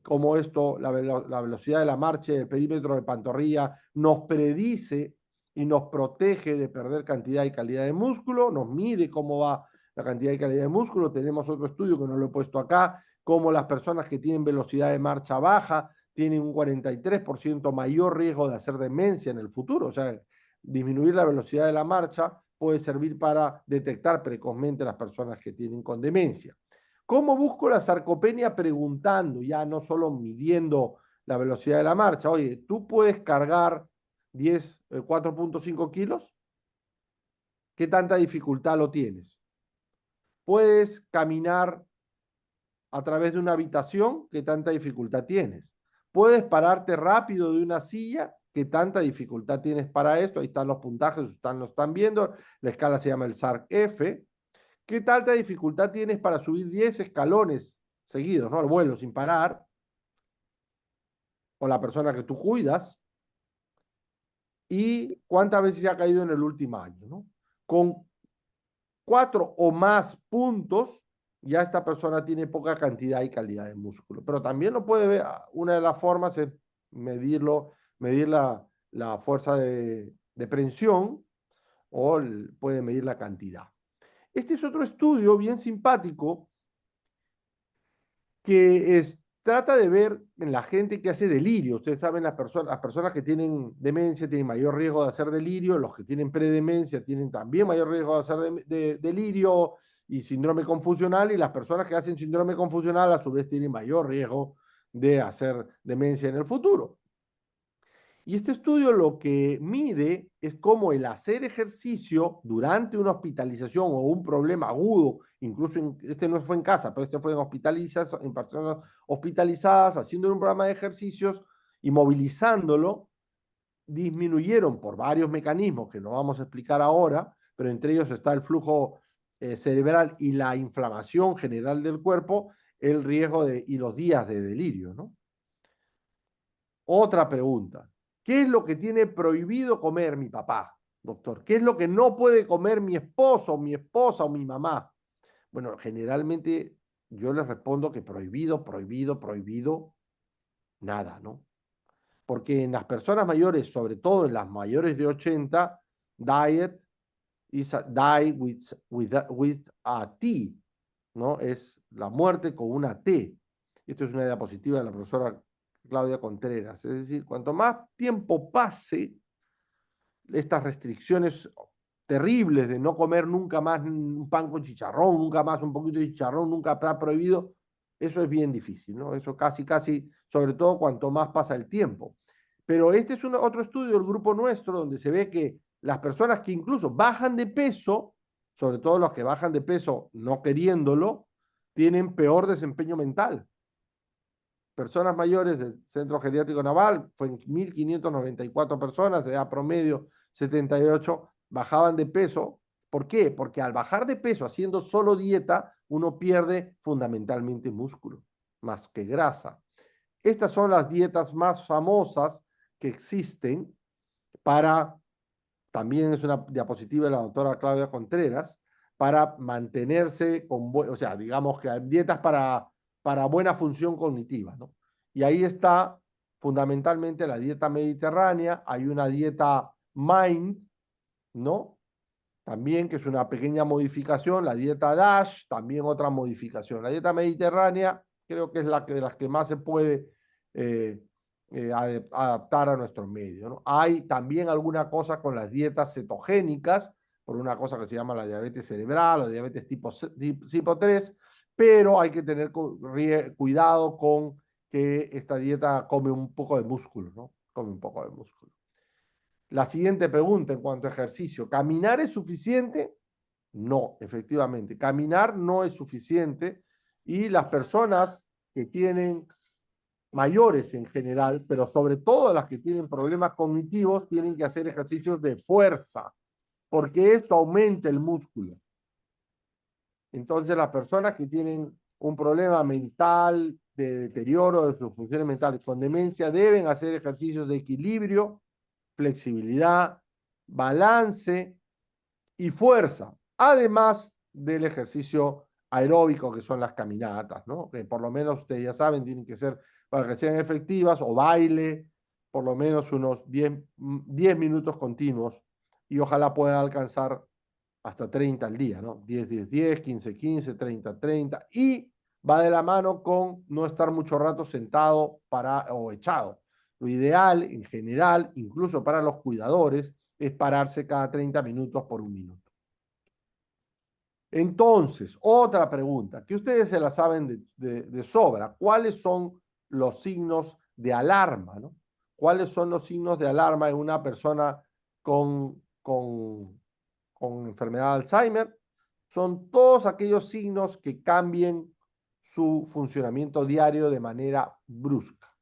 como esto, la velocidad de la marcha, el perímetro de pantorrilla nos predice y nos protege de perder cantidad y calidad de músculo, nos mide cómo va la cantidad y calidad de músculo. Tenemos otro estudio que no lo he puesto acá, como las personas que tienen velocidad de marcha baja tienen un 43% mayor riesgo de hacer demencia en el futuro. O sea, disminuir la velocidad de la marcha puede servir para detectar precozmente a las personas que tienen con demencia. ¿Cómo busco la sarcopenia? Preguntando, ya no solo midiendo la velocidad de la marcha. Oye, ¿tú puedes cargar 4.5 kilos? ¿Qué tanta dificultad lo tienes? ¿Puedes caminar a través de una habitación? ¿Qué tanta dificultad tienes? ¿Puedes pararte rápido de una silla? ¿Qué tanta dificultad tienes para esto? Ahí están los puntajes, lo están viendo. La escala se llama el SARC-F. ¿Qué tanta dificultad tienes para subir 10 escalones seguidos, ¿no? Al vuelo sin parar? O la persona que tú cuidas. ¿Y cuántas veces se ha caído en el último año, ¿no? Con 4 o más puntos, ya esta persona tiene poca cantidad y calidad de músculo. Pero también lo puede ver, una de las formas es medir la fuerza de prensión o puede medir la cantidad. Este es otro estudio bien simpático que trata de ver en la gente que hace delirio. Ustedes saben, las personas que tienen demencia tienen mayor riesgo de hacer delirio, los que tienen predemencia tienen también mayor riesgo de hacer delirio y síndrome confusional, y las personas que hacen síndrome confusional a su vez tienen mayor riesgo de hacer demencia en el futuro. Y este estudio lo que mide es cómo el hacer ejercicio durante una hospitalización o un problema agudo, incluso este no fue en casa, pero este fue en personas hospitalizadas, haciendo un programa de ejercicios y movilizándolo, disminuyeron por varios mecanismos que no vamos a explicar ahora, pero entre ellos está el flujo cerebral y la inflamación general del cuerpo, el riesgo y los días de delirio, ¿no? Otra pregunta. ¿Qué es lo que tiene prohibido comer mi papá, doctor? ¿Qué es lo que no puede comer mi esposo, mi esposa o mi mamá? Bueno, generalmente yo les respondo que prohibido, prohibido, prohibido, nada, ¿no? Porque en las personas mayores, sobre todo en las mayores de 80, diet is a die with a T, ¿no? Es la muerte con una T. Esto es una diapositiva de la profesora Claudia Contreras. Es decir, cuanto más tiempo pase, estas restricciones terribles de no comer nunca más un pan con chicharrón, nunca más un poquito de chicharrón, nunca está prohibido, eso es bien difícil, ¿no? Eso casi, sobre todo cuanto más pasa el tiempo. Pero este es otro estudio del grupo nuestro donde se ve que las personas que incluso bajan de peso, sobre todo los que bajan de peso no queriéndolo, tienen peor desempeño mental. Personas mayores del Centro Geriátrico Naval, fue en 1.594 personas, de edad promedio 78, bajaban de peso. ¿Por qué? Porque al bajar de peso haciendo solo dieta, uno pierde fundamentalmente músculo, más que grasa. Estas son las dietas más famosas que existen para, también es una diapositiva de la doctora Claudia Contreras, para mantenerse con, o sea, digamos que hay dietas para buena función cognitiva, ¿no? Y ahí está fundamentalmente la dieta mediterránea, hay una dieta MIND, ¿no? También que es una pequeña modificación, la dieta DASH, también otra modificación. La dieta mediterránea creo que es la que, de las que más se puede eh, adaptar a nuestro medio, ¿no? Hay también alguna cosa con las dietas cetogénicas, por una cosa que se llama la diabetes cerebral o diabetes tipo 3, pero hay que tener cuidado con que esta dieta come un poco de músculo, ¿no? Come un poco de músculo. La siguiente pregunta en cuanto a ejercicio, ¿caminar es suficiente? No, efectivamente, caminar no es suficiente y las personas que tienen mayores en general, pero sobre todo las que tienen problemas cognitivos, tienen que hacer ejercicios de fuerza, porque esto aumenta el músculo. Entonces, las personas que tienen un problema mental, de deterioro de sus funciones mentales con demencia, deben hacer ejercicios de equilibrio, flexibilidad, balance y fuerza, además del ejercicio aeróbico que son las caminatas, ¿no? Que por lo menos ustedes ya saben, tienen que ser, para que sean efectivas, o baile, por lo menos unos 10 minutos continuos, y ojalá puedan alcanzar hasta 30 al día, ¿no? 10, 10, 10, 15, 15, 30, 30, y va de la mano con no estar mucho rato sentado o echado. Lo ideal, en general, incluso para los cuidadores, es pararse cada 30 minutos por un minuto. Entonces, otra pregunta, que ustedes se la saben de sobra, ¿cuáles son los signos de alarma, ¿no? ¿Cuáles son los signos de alarma en una persona con enfermedad de Alzheimer? Son todos aquellos signos que cambien su funcionamiento diario de manera brusca.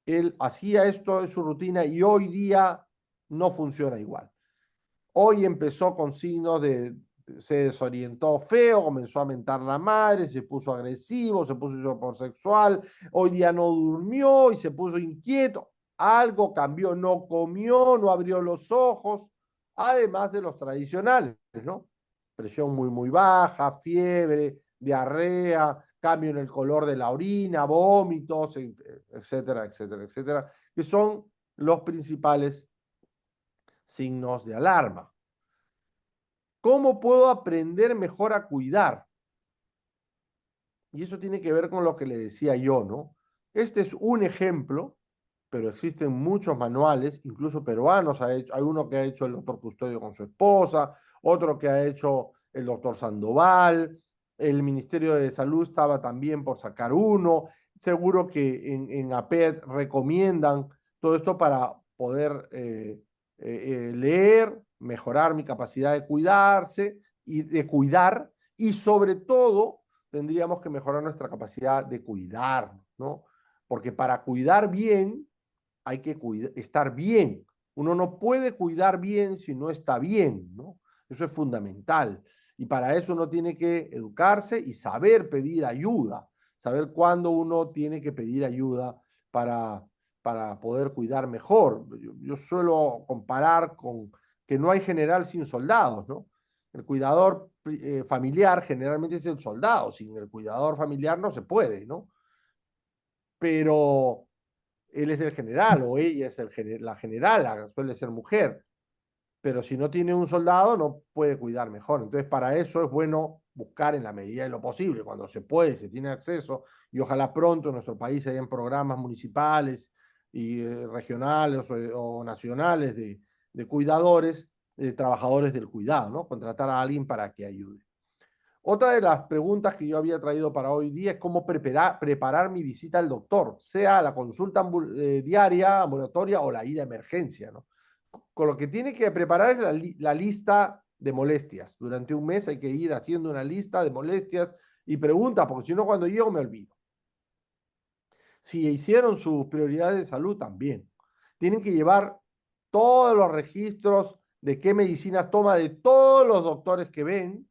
Él hacía esto en su rutina y hoy día no funciona igual. Hoy empezó con signos se desorientó feo, comenzó a mentar la madre, se puso agresivo, se puso hipersexual, hoy día no durmió y se puso inquieto. Algo cambió, no comió, no abrió los ojos, además de los tradicionales, ¿no? Presión muy, muy baja, fiebre, diarrea, cambio en el color de la orina, vómitos, etcétera, etcétera, etcétera, que son los principales signos de alarma. ¿Cómo puedo aprender mejor a cuidar? Y eso tiene que ver con lo que le decía yo, ¿no? Este es un ejemplo, pero existen muchos manuales, incluso peruanos. Hay uno que ha hecho el doctor Custodio con su esposa, otro que ha hecho el doctor Sandoval, el Ministerio de Salud estaba también por sacar uno. Seguro que en APED recomiendan todo esto para poder leer, mejorar mi capacidad de cuidarse y de cuidar, y sobre todo tendríamos que mejorar nuestra capacidad de cuidar, ¿no? Porque para cuidar bien hay que estar bien. Uno no puede cuidar bien si no está bien, ¿no? Eso es fundamental. Y para eso uno tiene que educarse y saber pedir ayuda, saber cuándo uno tiene que pedir ayuda para, para poder cuidar mejor. Yo suelo comparar con que no hay general sin soldados, ¿no? El cuidador familiar generalmente es el soldado, sin el cuidador familiar no se puede, ¿no? Pero él es el general o ella es la generala, suele ser mujer, pero si no tiene un soldado no puede cuidar mejor. Entonces para eso es bueno buscar en la medida de lo posible, cuando se puede, se tiene acceso, y ojalá pronto en nuestro país hayan programas municipales y regionales o nacionales de cuidadores, de trabajadores del cuidado, ¿no? Contratar a alguien para que ayude. Otra de las preguntas que yo había traído para hoy día es cómo preparar mi visita al doctor, sea la consulta diaria, ambulatoria o la ida a emergencia, ¿no? Con lo que tiene que preparar es la lista de molestias. Durante un mes hay que ir haciendo una lista de molestias y preguntas, porque si no, cuando llego me olvido. Si hicieron sus prioridades de salud, también. Tienen que llevar todos los registros de qué medicinas toma de todos los doctores que ven,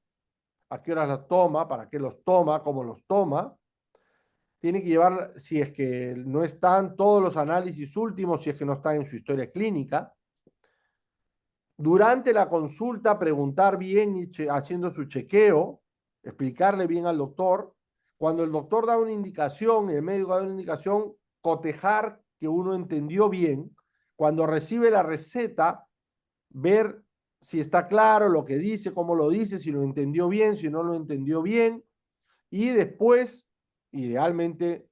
a qué horas los toma, para qué los toma, cómo los toma. Tiene que llevar, si es que no están, todos los análisis últimos, si es que no están en su historia clínica. Durante la consulta, preguntar bien y haciendo su chequeo, explicarle bien al doctor. Cuando el doctor da una indicación, el médico da una indicación, cotejar que uno entendió bien. Cuando recibe la receta, ver si está claro lo que dice, cómo lo dice, si lo entendió bien, si no lo entendió bien. Y después, idealmente,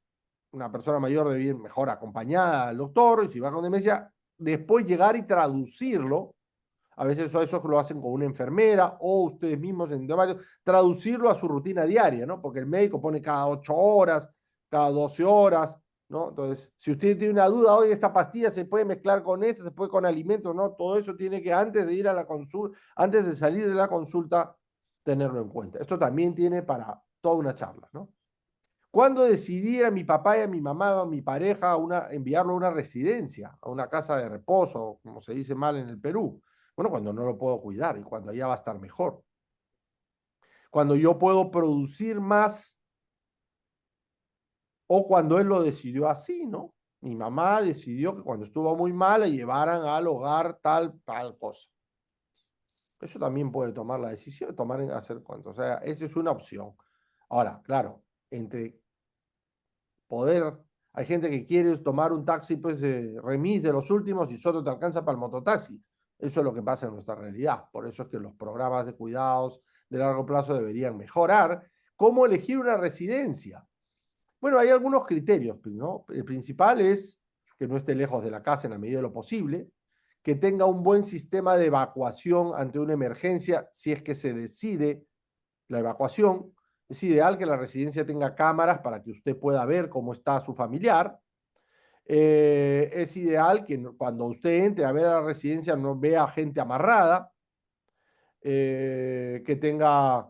una persona mayor debe ir mejor acompañada al doctor, y si va con demencia, después llegar y traducirlo. A veces eso lo hacen con una enfermera o ustedes mismos en varios, traducirlo a su rutina diaria, ¿no? Porque el médico pone cada 8 horas, cada 12 horas, ¿no? Entonces, si usted tiene una duda, oye, esta pastilla se puede mezclar con esta, se puede con alimentos, ¿no? Todo eso tiene que antes de ir a la consulta, antes de salir de la consulta, tenerlo en cuenta. Esto también tiene para toda una charla, ¿no? Cuando decidí a mi papá y a mi mamá, a mi pareja, enviarlo a una residencia, a una casa de reposo, como se dice mal en el Perú. Bueno, cuando no lo puedo cuidar y cuando allá va a estar mejor. Cuando yo puedo producir más o cuando él lo decidió así, ¿no? Mi mamá decidió que cuando estuvo muy mal le llevaran al hogar tal cosa. Eso también puede tomar la decisión, hacer cuánto. O sea, eso es una opción. Ahora, claro, entre poder, hay gente que quiere tomar un taxi, pues, remis de los últimos y solo te alcanza para el mototaxi. Eso es lo que pasa en nuestra realidad. Por eso es que los programas de cuidados de largo plazo deberían mejorar. ¿Cómo elegir una residencia? Bueno, hay algunos criterios, ¿no? El principal es que no esté lejos de la casa en la medida de lo posible, que tenga un buen sistema de evacuación ante una emergencia, si es que se decide la evacuación. Es ideal que la residencia tenga cámaras para que usted pueda ver cómo está su familiar. Es ideal que cuando usted entre a ver a la residencia no vea gente amarrada, que tenga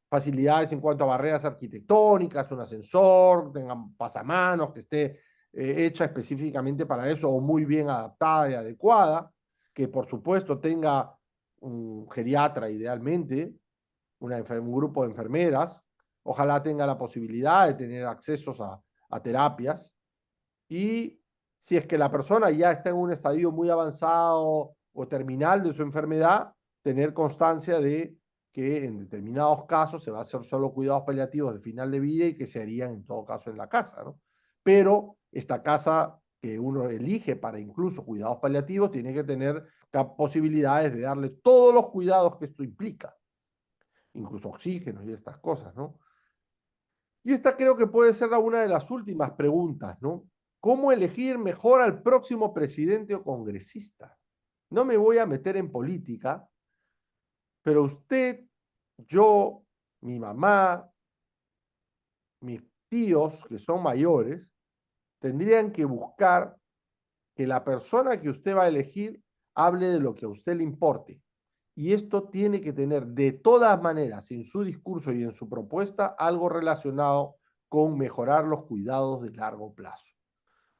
facilidades en cuanto a barreras arquitectónicas, un ascensor, tengan pasamanos, que esté hecha específicamente para eso o muy bien adaptada y adecuada, que por supuesto tenga un geriatra idealmente, un grupo de enfermeras, ojalá tenga la posibilidad de tener accesos a terapias y si es que la persona ya está en un estadio muy avanzado o terminal de su enfermedad, tener constancia de que en determinados casos se va a hacer solo cuidados paliativos de final de vida y que se harían en todo caso en la casa, ¿no? Pero esta casa que uno elige para incluso cuidados paliativos tiene que tener posibilidades de darle todos los cuidados que esto implica, incluso oxígeno y estas cosas, ¿no? Y esta creo que puede ser una de las últimas preguntas, ¿no? ¿Cómo elegir mejor al próximo presidente o congresista? No me voy a meter en política, pero usted, yo, mi mamá, mis tíos, que son mayores, tendrían que buscar que la persona que usted va a elegir hable de lo que a usted le importe. Y esto tiene que tener de todas maneras en su discurso y en su propuesta algo relacionado con mejorar los cuidados de largo plazo.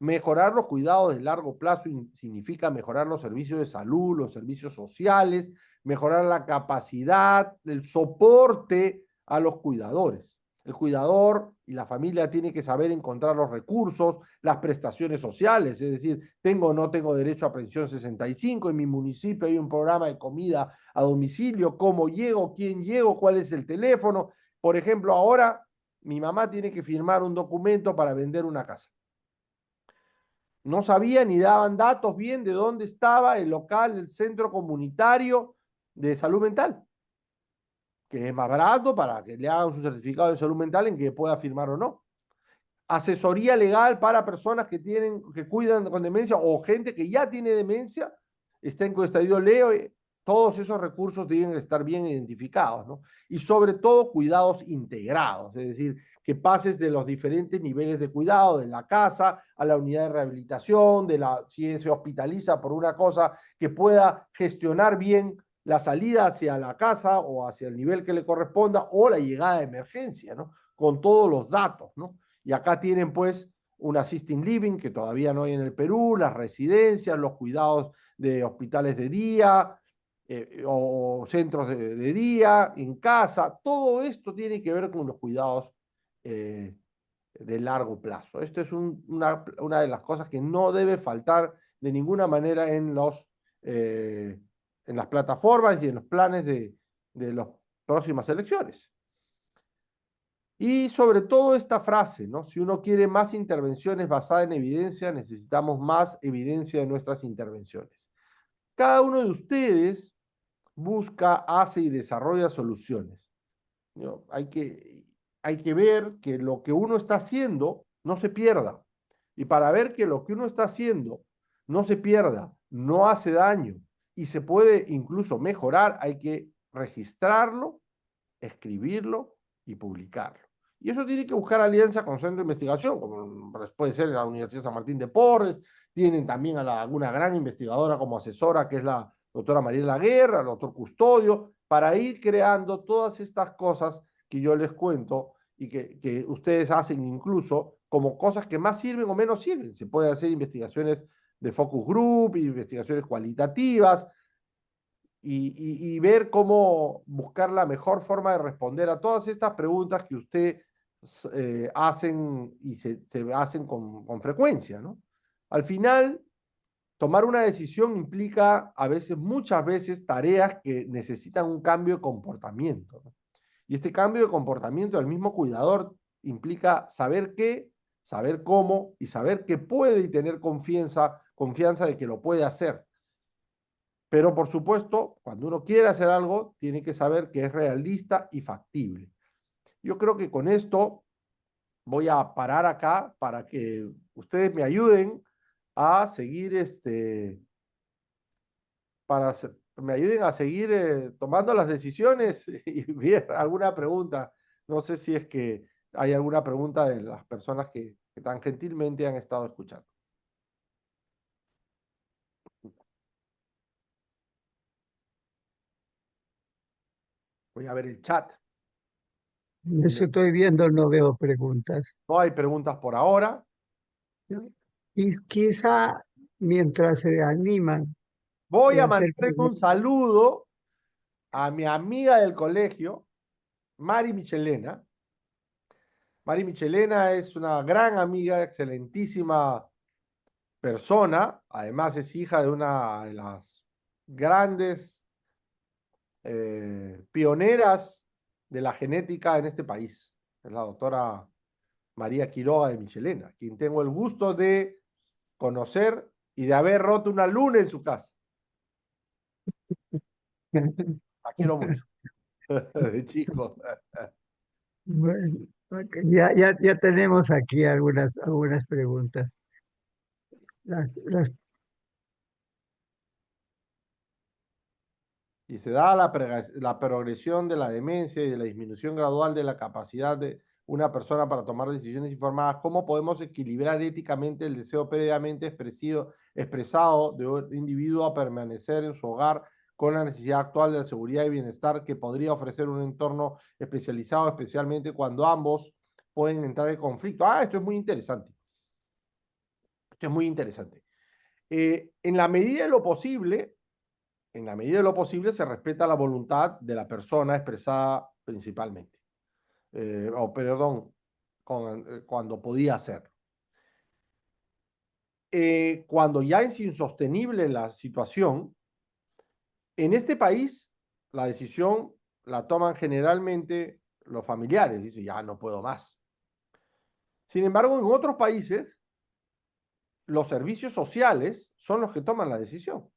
Mejorar los cuidados de largo plazo significa mejorar los servicios de salud, los servicios sociales, mejorar la capacidad, el soporte a los cuidadores. El cuidador y la familia tiene que saber encontrar los recursos, las prestaciones sociales, es decir, tengo o no tengo derecho a pensión 65, en mi municipio hay un programa de comida a domicilio, cómo llego, quién llego, cuál es el teléfono. Por ejemplo, ahora mi mamá tiene que firmar un documento para vender una casa. No sabían ni daban datos bien de dónde estaba el local del centro comunitario de salud mental, que es más barato para que le hagan su certificado de salud mental en que pueda firmar o no. Asesoría legal para personas que cuidan con demencia o gente que ya tiene demencia, está en estadio leve. Todos esos recursos deben estar bien identificados, ¿no? Y sobre todo cuidados integrados, es decir, que pases de los diferentes niveles de cuidado, de la casa a la unidad de rehabilitación, si se hospitaliza por una cosa, que pueda gestionar bien la salida hacia la casa o hacia el nivel que le corresponda o la llegada de emergencia, ¿no? Con todos los datos, ¿no? Y acá tienen pues un assisting living que todavía no hay en el Perú, las residencias, los cuidados de hospitales de día o centros de día, en casa. Todo esto tiene que ver con los cuidados eh, de largo plazo. Esto es una de las cosas que no debe faltar de ninguna manera en las plataformas y en los planes de las próximas elecciones. Y sobre todo esta frase, ¿no? Si uno quiere más intervenciones basadas en evidencia, necesitamos más evidencia de nuestras intervenciones. Cada uno de ustedes busca, hace y desarrolla soluciones, ¿no? Hay que ver que lo que uno está haciendo no se pierda. Y para ver que lo que uno está haciendo no se pierda, no hace daño y se puede incluso mejorar, hay que registrarlo, escribirlo y publicarlo. Y eso tiene que buscar alianza con centros de investigación, como puede ser la Universidad San Martín de Porres, tienen también a una gran investigadora como asesora, que es la doctora Mariela Guerra, el doctor Custodio, para ir creando todas estas cosas que yo les cuento y que ustedes hacen incluso como cosas que más sirven o menos sirven. Se puede hacer investigaciones de focus group, investigaciones cualitativas, y ver cómo buscar la mejor forma de responder a todas estas preguntas que usted hacen y se hacen con frecuencia, ¿no? Al final, tomar una decisión implica a veces, muchas veces, tareas que necesitan un cambio de comportamiento, ¿no? Y este cambio de comportamiento del mismo cuidador implica saber qué, saber cómo y saber que puede y tener confianza de que lo puede hacer. Pero por supuesto, cuando uno quiere hacer algo, tiene que saber que es realista y factible. Yo creo que con esto voy a parar acá para que ustedes me ayuden a seguir me ayuden a seguir tomando las decisiones y ver alguna pregunta. No sé si es que hay alguna pregunta de las personas que tan gentilmente han estado escuchando. Voy a ver el chat. Eso estoy viendo, no veo preguntas. No hay preguntas por ahora. ¿No? Y quizá mientras se animan Voy de a hacer mandarle un preguntas, saludo a mi amiga del colegio, Mari Michelena. Mari Michelena es una gran amiga, excelentísima persona. Además es hija de una de las grandes pioneras de la genética en este país. Es la doctora María Quiroga de Michelena, quien tengo el gusto de conocer y de haber roto una luna en su casa. La quiero mucho, de chico. bueno, ok, ya tenemos aquí algunas preguntas. Las Y se da la progresión de la demencia y de la disminución gradual de la capacidad de una persona para tomar decisiones informadas, ¿cómo podemos equilibrar éticamente el deseo previamente expresado de un individuo a permanecer en su hogar con la necesidad actual de la seguridad y bienestar que podría ofrecer un entorno especializado, especialmente cuando ambos pueden entrar en conflicto? Ah, esto es muy interesante. Esto es muy interesante. En la medida de lo posible, se respeta la voluntad de la persona expresada principalmente. Perdón, cuando podía hacerlo. Cuando ya es insostenible la situación, en este país la decisión la toman generalmente los familiares, dicen, ya no puedo más. Sin embargo, en otros países, los servicios sociales son los que toman la decisión.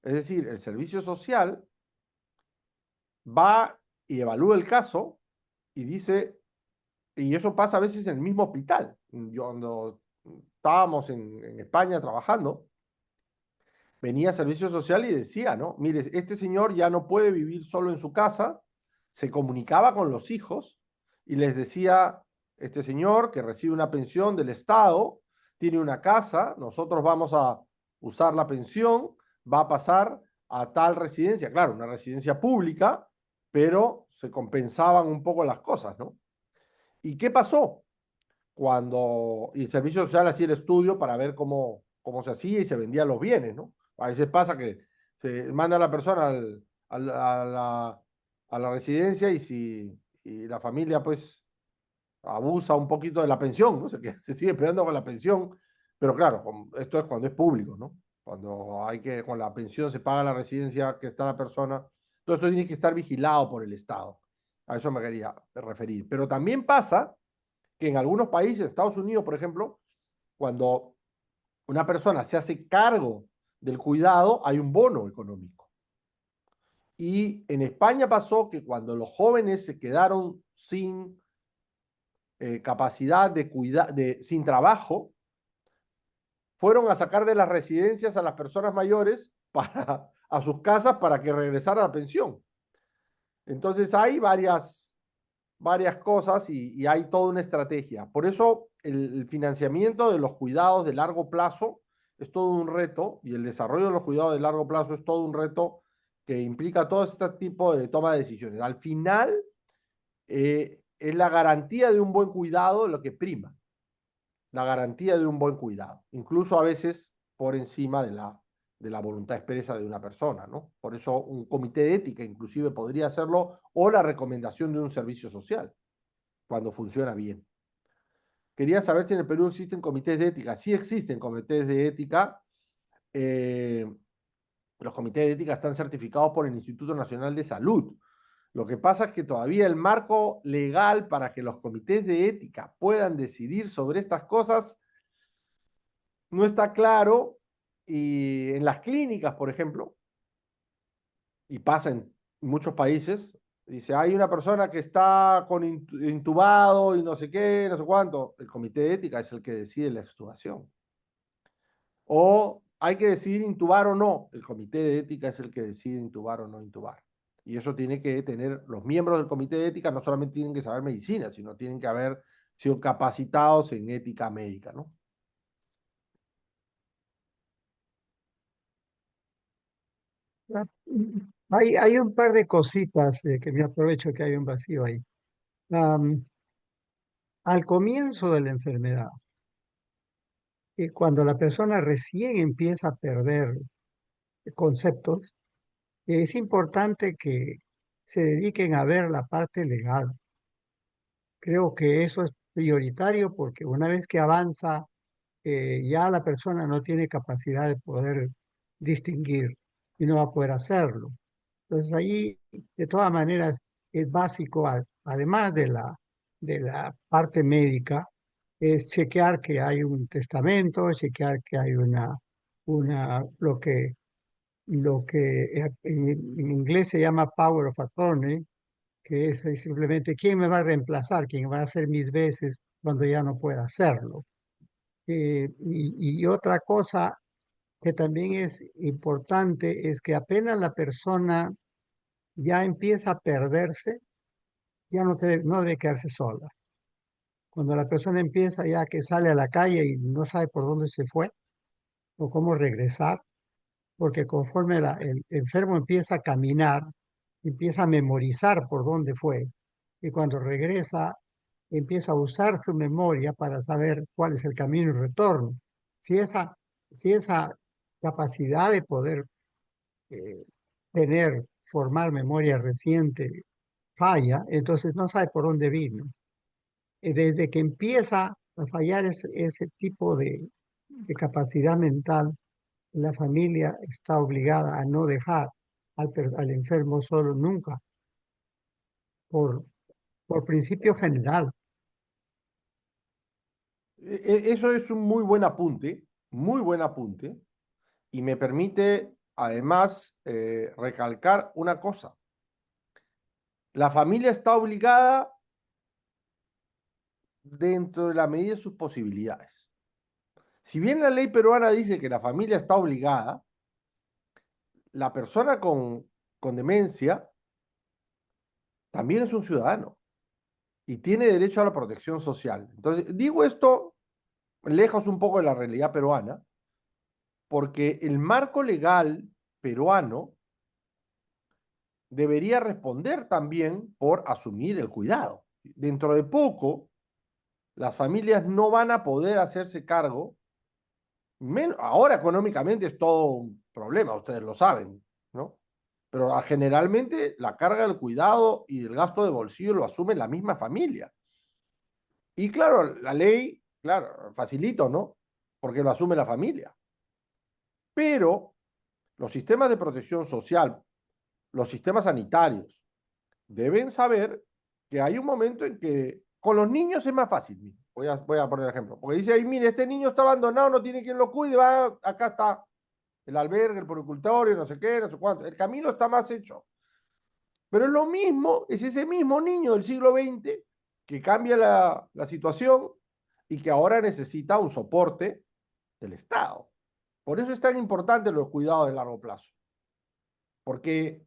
Es decir, el servicio social va y evalúa el caso y dice, y eso pasa a veces en el mismo hospital. Yo cuando estábamos en España trabajando, venía Servicio Social y decía, ¿no? Mire, este señor ya no puede vivir solo en su casa, se comunicaba con los hijos y les decía, este señor que recibe una pensión del Estado, tiene una casa, nosotros vamos a usar la pensión, va a pasar a tal residencia, claro, una residencia pública, pero se compensaban un poco las cosas, ¿no? ¿Y qué pasó? Y el Servicio Social hacía el estudio para ver cómo se hacía y se vendían los bienes, ¿no? A veces pasa que se manda a la persona a la residencia y la familia pues abusa un poquito de la pensión, ¿no? Se sigue peleando con la pensión, pero claro, esto es cuando es público, ¿no? Cuando con la pensión se paga la residencia que está la persona, todo esto tiene que estar vigilado por el Estado. A eso me quería referir. Pero también pasa que en algunos países, Estados Unidos, por ejemplo, cuando una persona se hace cargo del cuidado, hay un bono económico. Y en España pasó que cuando los jóvenes se quedaron sin capacidad de cuidar, sin trabajo, fueron a sacar de las residencias a las personas mayores a sus casas para que regresara la pensión. Entonces hay varias cosas y hay toda una estrategia. Por eso el financiamiento de los cuidados de largo plazo es todo un reto y el desarrollo de los cuidados de largo plazo es todo un reto que implica todo este tipo de toma de decisiones. Al final, es la garantía de un buen cuidado lo que prima, la garantía de un buen cuidado, incluso a veces por encima de la voluntad expresa de una persona, ¿no? Por eso un comité de ética inclusive podría hacerlo o la recomendación de un servicio social cuando funciona bien. Quería saber si en el Perú existen comités de ética. Sí existen comités de ética. Los comités de ética están certificados por el Instituto Nacional de Salud. Lo que pasa es que todavía el marco legal para que los comités de ética puedan decidir sobre estas cosas no está claro. Y en las clínicas, por ejemplo, y pasa en muchos países, dice, hay una persona que está intubado y no sé qué, no sé cuánto. El comité de ética es el que decide la extubación. O hay que decidir intubar o no. El comité de ética es el que decide intubar o no intubar. Y eso tiene que tener, los miembros del comité de ética no solamente tienen que saber medicina, sino tienen que haber sido capacitados en ética médica, ¿no? Ah, hay un par de cositas que me aprovecho que hay un vacío ahí. Am, Al comienzo de la enfermedad, cuando la persona recién empieza a perder conceptos, es importante que se dediquen a ver la parte legal. Creo que eso es prioritario porque una vez que avanza, ya la persona no tiene capacidad de poder distinguir y no va a poder hacerlo. Entonces ahí, de todas maneras, es básico, además de la parte médica, es chequear que hay un testamento, chequear que hay lo que en inglés se llama power of attorney, que es simplemente quién me va a reemplazar, quién va a hacer mis veces cuando ya no pueda hacerlo. Y otra cosa que también es importante es que apenas la persona ya empieza a perderse, ya no debe quedarse sola. Cuando la persona empieza ya que sale a la calle y no sabe por dónde se fue o cómo regresar, porque conforme el enfermo empieza a caminar, empieza a memorizar por dónde fue y cuando regresa empieza a usar su memoria para saber cuál es el camino y retorno. si si esa capacidad de poder eh, formar memoria reciente falla, entonces no sabe por dónde vino. Desde que empieza a fallar ese tipo de capacidad mental, la familia está obligada a no dejar al enfermo solo nunca, por, por principio general. Eso es un muy buen apunte, y me permite además recalcar una cosa. La familia está obligada dentro de la medida de sus posibilidades. Si bien la ley peruana dice que la familia está obligada, la persona con demencia también es un ciudadano y tiene derecho a la protección social. Entonces, digo esto lejos un poco de la realidad peruana, porque el marco legal peruano debería responder también por asumir el cuidado. Dentro de poco, las familias no van a poder hacerse cargo. Ahora económicamente es todo un problema, ustedes lo saben, ¿no? Pero generalmente la carga del cuidado y del gasto de bolsillo lo asume la misma familia. Y claro, la ley, claro, facilito, ¿no? Porque lo asume la familia. Pero los sistemas de protección social, los sistemas sanitarios, deben saber que hay un momento en que con los niños es más fácil. Voy a poner ejemplo. Porque dice ahí, mire, este niño está abandonado, no tiene quien lo cuide, va, acá está el albergue, el puricultorio, no sé qué, no sé cuánto. El camino está más hecho. Pero lo mismo, es ese mismo niño del siglo XX que cambia la situación y que ahora necesita un soporte del Estado. Por eso es tan importante los cuidados de largo plazo. Porque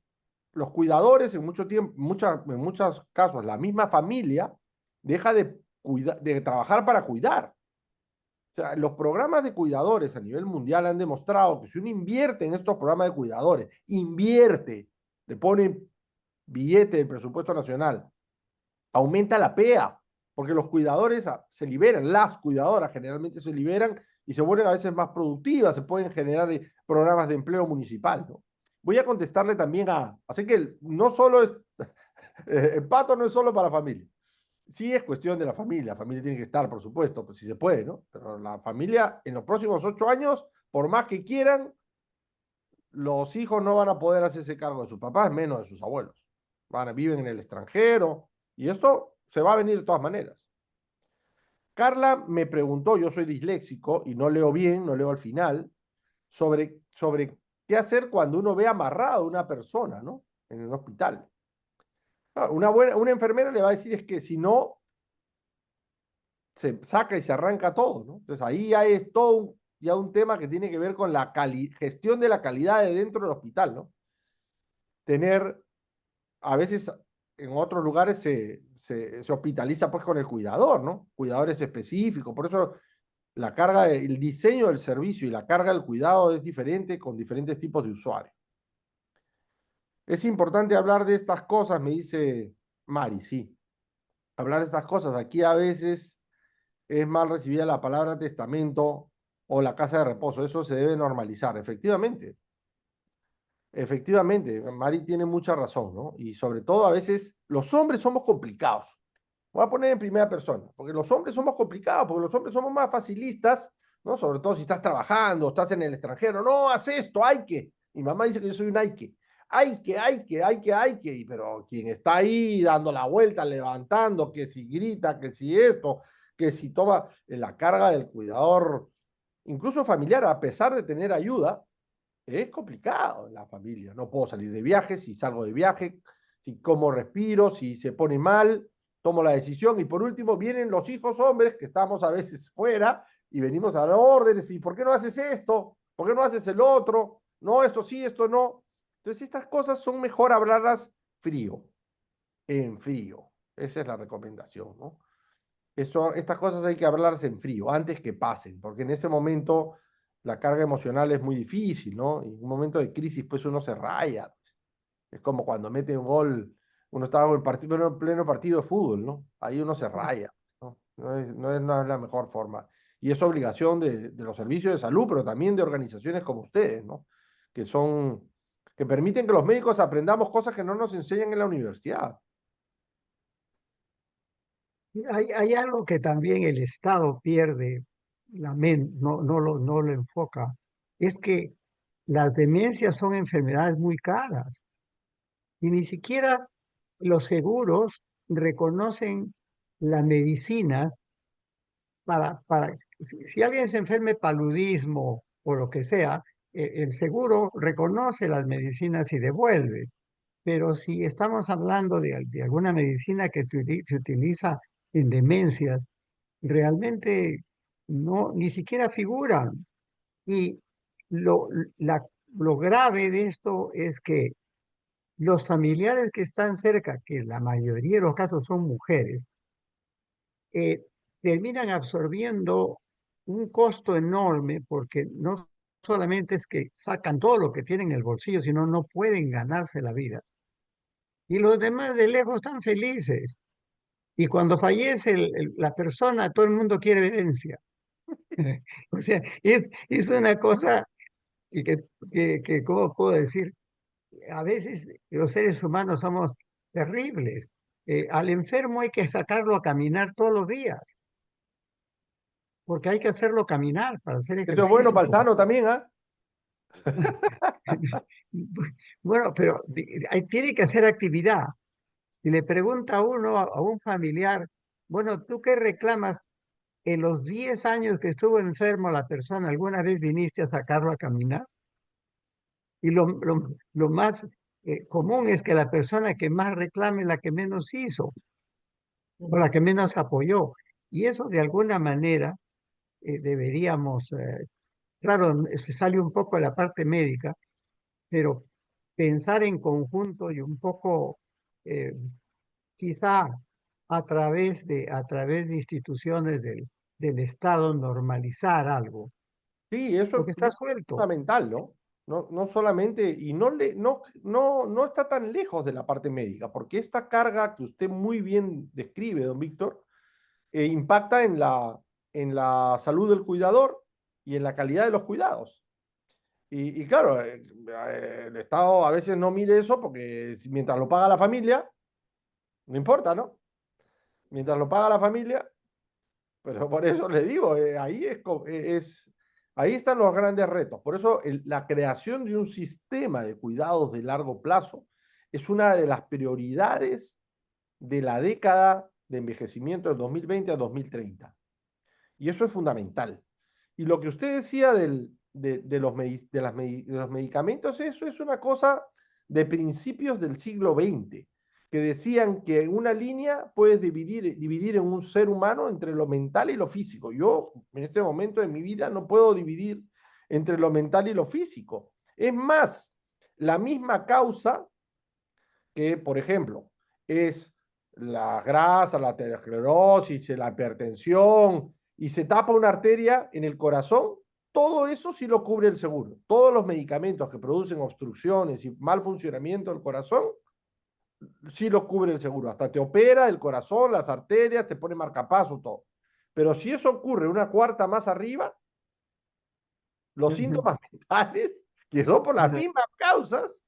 los cuidadores en en muchos casos, la misma familia deja de trabajar para cuidar. O sea, los programas de cuidadores a nivel mundial han demostrado que si uno invierte en estos programas de cuidadores, le pone billete del presupuesto nacional, aumenta la PEA, porque los cuidadores se liberan, las cuidadoras generalmente se liberan y se vuelven a veces más productivas, se pueden generar programas de empleo municipal, ¿no? Voy a contestarle también así que no solo es, el pato no es solo para la familia. Sí es cuestión de la familia tiene que estar, por supuesto, pues si se puede, ¿no? Pero la familia en los próximos 8 años, por más que quieran, los hijos no van a poder hacerse cargo de sus papás, menos de sus abuelos. Viven en el extranjero y esto se va a venir de todas maneras. Carla me preguntó, yo soy disléxico y no leo bien, no leo al final, sobre qué hacer cuando uno ve amarrado a una persona, ¿no? En un hospital. Una enfermera le va a decir es que si no, se saca y se arranca todo, ¿no? Entonces ahí ya es todo ya un tema que tiene que ver con la gestión de la calidad de dentro del hospital, ¿no? Tener, a veces en otros lugares se hospitaliza pues con el cuidador, ¿no? Cuidadores específicos, por eso el diseño del servicio y la carga del cuidado es diferente con diferentes tipos de usuarios. Es importante hablar de estas cosas, me dice Mari, sí. Hablar de estas cosas. Aquí a veces es mal recibida la palabra testamento o la casa de reposo. Eso se debe normalizar, efectivamente. Efectivamente, Mari tiene mucha razón, ¿no? Y sobre todo a veces los hombres somos complicados. Voy a poner en primera persona, porque los hombres somos complicados, porque los hombres somos más facilistas, ¿no? Sobre todo si estás trabajando, estás en el extranjero. No, haz esto, hay que. Mi mamá dice que yo soy un hay que. Hay que. Pero quien está ahí dando la vuelta, levantando, que si grita, que si esto, que si toma la carga del cuidador, incluso familiar, a pesar de tener ayuda, es complicado en la familia. No puedo salir de viaje, si salgo de viaje, si como respiro, si se pone mal, tomo la decisión. Y por último, vienen los hijos hombres, que estamos a veces fuera, y venimos a dar órdenes, y ¿por qué no haces esto? ¿Por qué no haces el otro? No, esto sí, esto no. Entonces, estas cosas son mejor hablarlas frío, en frío. Esa es la recomendación, ¿no? Estas cosas hay que hablarlas en frío, antes que pasen, porque en ese momento la carga emocional es muy difícil, ¿no? En un momento de crisis, pues uno se raya. Es como cuando mete un gol, uno estaba en pleno partido de fútbol, ¿no? Ahí uno se raya, ¿no? No es la mejor forma. y es obligación de los servicios de salud, pero también de organizaciones como ustedes, ¿no? Que permiten que los médicos aprendamos cosas que no nos enseñan en la universidad. Hay algo que también el Estado pierde, no lo enfoca, es que las demencias son enfermedades muy caras y ni siquiera los seguros reconocen las medicinas si alguien se enferme paludismo o lo que sea, el seguro reconoce las medicinas y devuelve. Pero si estamos hablando de alguna medicina que se utiliza en demencias, realmente no, ni siquiera figuran. Y lo, la- lo grave de esto es que los familiares que están cerca, que la mayoría de los casos son mujeres, eh, terminan absorbiendo un costo enorme porque no solamente es que sacan todo lo que tienen en el bolsillo, sino no pueden ganarse la vida. Y los demás de lejos están felices. Y cuando fallece la persona, todo el mundo quiere herencia. O sea, es una cosa ¿cómo puedo decir? A veces los seres humanos somos terribles. Al enfermo hay que sacarlo a caminar todos los días, porque hay que hacerlo caminar para hacer Eso es bueno ejercicio. para el sano también, ¿ah? Bueno, pero tiene que hacer actividad. Y le pregunta a uno, a un familiar, bueno, ¿tú qué reclamas? En los 10 años que estuvo enfermo la persona, ¿alguna vez viniste a sacarlo a caminar? Y lo más común es que la persona que más reclame es la que menos hizo o la que menos apoyó. Y eso de alguna manera deberíamos, claro, se sale un poco de la parte médica, pero pensar en conjunto y un poco, eh, quizá a través de instituciones del Estado, normalizar algo, Sí, eso porque es está suelto. fundamental, ¿no? No, no solamente, y no está tan lejos de la parte médica, porque esta carga que usted muy bien describe, don Víctor, impacta en la salud del cuidador y en la calidad de los cuidados. Y claro, el Estado a veces no mide eso porque mientras lo paga la familia, no importa, ¿no? Mientras lo paga la familia, pero por eso le digo, ahí están los grandes retos. Por eso la creación de un sistema de cuidados de largo plazo es una de las prioridades de la década de envejecimiento de 2020 a 2030. Y eso es fundamental. Y lo que usted decía de los medicamentos, eso es una cosa de principios del siglo XX, que decían que en una línea puedes dividir en un ser humano entre lo mental y lo físico. Yo, en este momento de mi vida, no puedo dividir entre lo mental y lo físico. Es más, la misma causa que, por ejemplo, es la grasa, la aterosclerosis, la hipertensión, y se tapa una arteria en el corazón, todo eso sí lo cubre el seguro. Todos los medicamentos que producen obstrucciones y mal funcionamiento del corazón, sí lo cubre el seguro. Hasta te opera el corazón, las arterias, te pone marcapaso, todo. Pero si eso ocurre una cuarta más arriba, los Ujú. síntomas mentales, que son por las mismas causas,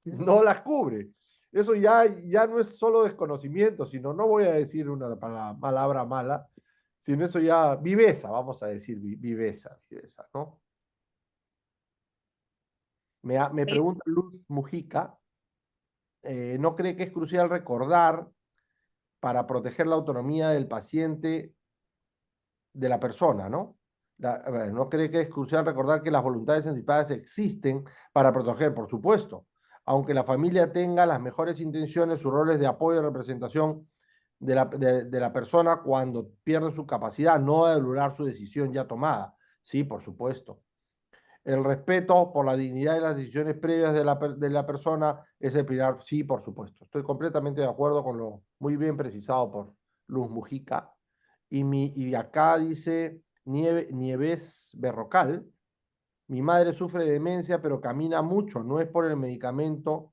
no las cubre. Eso ya no es solo desconocimiento, sino, no voy a decir una palabra mala, sino eso ya, viveza, vamos a decir, viveza, ¿no? Me Eh, pregunta Luz Mujica, ¿no cree que es crucial recordar para proteger la autonomía del paciente, de la persona, ¿no? A ver, ¿no cree que es crucial recordar que las voluntades anticipadas existen para proteger, por supuesto? Aunque la familia tenga las mejores intenciones, su rol es de apoyo y representación de la persona cuando pierde su capacidad, no de anular su decisión ya tomada. Sí, por supuesto. El respeto por la dignidad y las decisiones previas de la persona es el pilar. Sí, por supuesto. Estoy completamente de acuerdo con lo muy bien precisado por Luz Mujica. Y acá dice Nieves Berrocal, mi madre sufre de demencia, pero camina mucho, no es por el medicamento,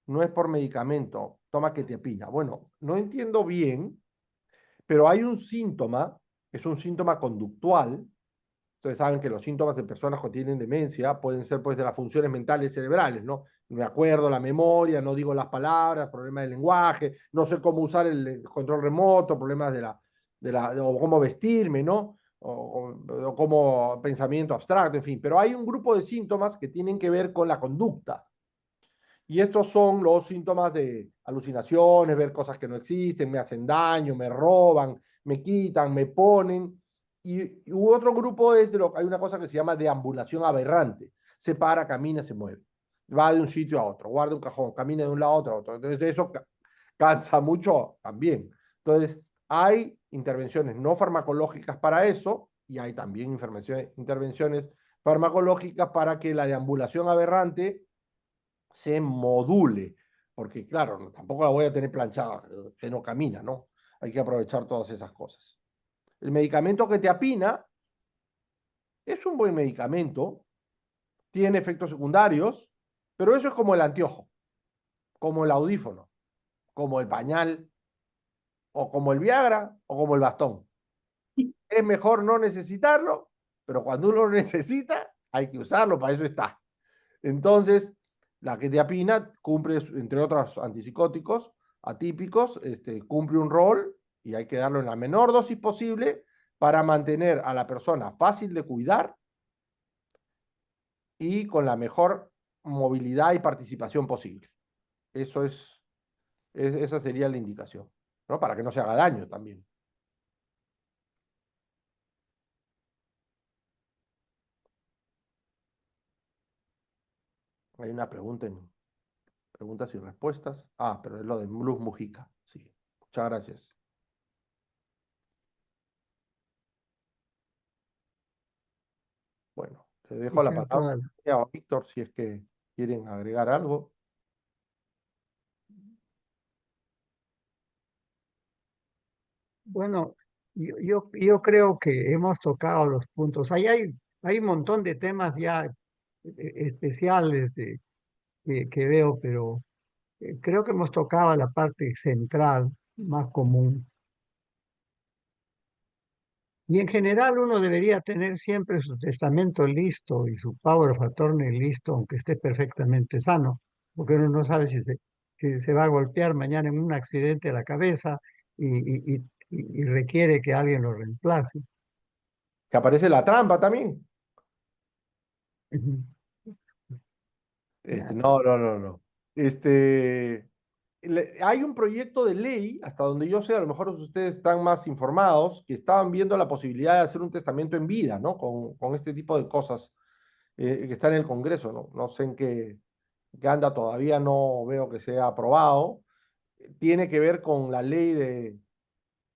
no es por medicamento, toma quetiapina. Bueno, no entiendo bien, pero hay un síntoma es un síntoma conductual. Ustedes saben que los síntomas de personas que tienen demencia pueden ser pues de las funciones mentales cerebrales, ¿no? Me acuerdo la memoria, no digo las palabras, problemas de lenguaje, no sé cómo usar el control remoto, problemas o cómo vestirme, ¿no? O como pensamiento abstracto, en fin. Pero hay un grupo de síntomas que tienen que ver con la conducta. Y estos son los síntomas de alucinaciones, ver cosas que no existen, me hacen daño, me roban, me quitan, me ponen. Y otro grupo es hay una cosa que se llama deambulación aberrante. Se para, camina, se mueve. Va de un sitio a otro, guarda un cajón, camina de un lado a otro. Entonces eso cansa mucho también. Entonces hay intervenciones no farmacológicas para eso y hay también intervenciones farmacológicas para que la deambulación aberrante se module, porque claro, tampoco la voy a tener planchada, que no camina, ¿no? Hay que aprovechar todas esas cosas. El medicamento que te apina es un buen medicamento, tiene efectos secundarios, pero eso es como el anteojo, como el audífono, como el pañal, o como el Viagra, o como el bastón. Es mejor no necesitarlo, pero cuando uno lo necesita, hay que usarlo, para eso está. Entonces, la quetiapina cumple, entre otros antipsicóticos atípicos, cumple un rol y hay que darlo en la menor dosis posible para mantener a la persona fácil de cuidar y con la mejor movilidad y participación posible. Esa sería la indicación, ¿no? Para que no se haga daño también. Hay una pregunta en preguntas y respuestas. Ah, pero es lo de Luz Mujica. Sí, muchas gracias. Bueno, te dejo la palabra a Víctor si es que quieren agregar algo. Bueno, yo creo que hemos tocado los puntos. Hay un montón de temas ya especiales que veo, pero creo que hemos tocado la parte central, más común. Y en general uno debería tener siempre su testamento listo y su power of attorney listo, aunque esté perfectamente sano, porque uno no sabe si se va a golpear mañana en un accidente a la cabeza y requiere que alguien lo reemplace. Que aparece la trampa también. Ujú. Ya. No, no, no, no. Hay un proyecto de ley, hasta donde yo sé, a lo mejor ustedes están más informados, que estaban viendo la posibilidad de hacer un testamento en vida, ¿no? Con este tipo de cosas que está en el Congreso, ¿no? No sé en qué anda, todavía no veo que sea aprobado. Tiene que ver con la ley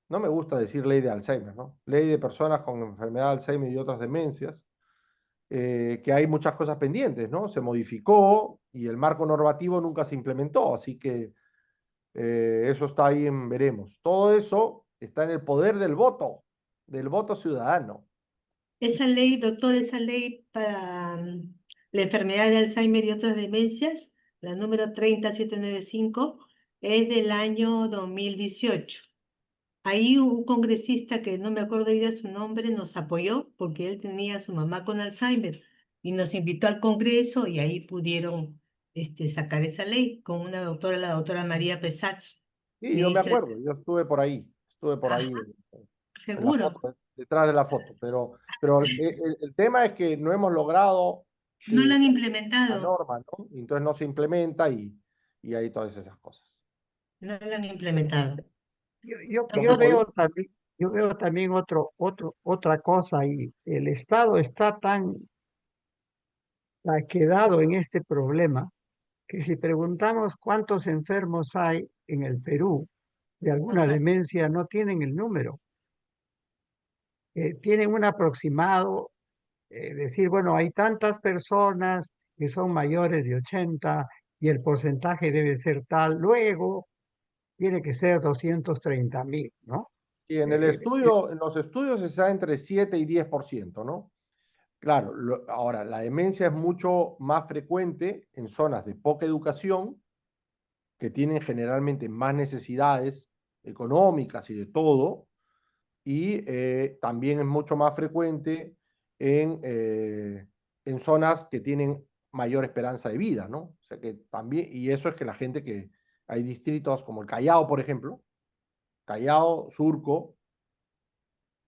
no me gusta decir ley de Alzheimer, ¿no? Ley de personas con enfermedad de Alzheimer y otras demencias, que hay muchas cosas pendientes, ¿no? Se modificó y el marco normativo nunca se implementó, así que eso está ahí en veremos. Todo eso está en el poder del voto ciudadano. Esa ley, doctor, esa ley para la enfermedad de Alzheimer y otras demencias, la número 30795, es del año 2018. Ahí un congresista que no me acuerdo de su nombre nos apoyó porque él tenía a su mamá con Alzheimer y nos invitó al Congreso y ahí pudieron sacar esa ley con una doctora, la doctora María Pesach, Sí, yo me ministra. acuerdo, yo estuve por Ajá, ahí en la seguro. foto, detrás de la foto, pero el tema es que no hemos logrado No la han la implementado, norma, ¿no? Y entonces no se implementa y hay todas esas cosas. no la han implementado. Yo, yo, Pero yo como veo también, yo veo también otra cosa ahí. El Estado está tan quedado en este problema que si preguntamos cuántos enfermos hay en el Perú de alguna Ajá. demencia, no tienen el número. Tienen un aproximado, decir, bueno, hay tantas personas que son mayores de 80 y el porcentaje debe ser tal, luego tiene que ser 230.000, ¿no? y en Eh, eh, en los estudios está entre 7 y 10%, ¿no? Claro, ahora, la demencia es mucho más frecuente en zonas de poca educación, que tienen generalmente más necesidades económicas y de todo, y también es mucho más frecuente en zonas que tienen mayor esperanza de vida, ¿no? O sea que también, y eso es que la gente que, hay distritos como el Callao, por ejemplo, Callao, Surco,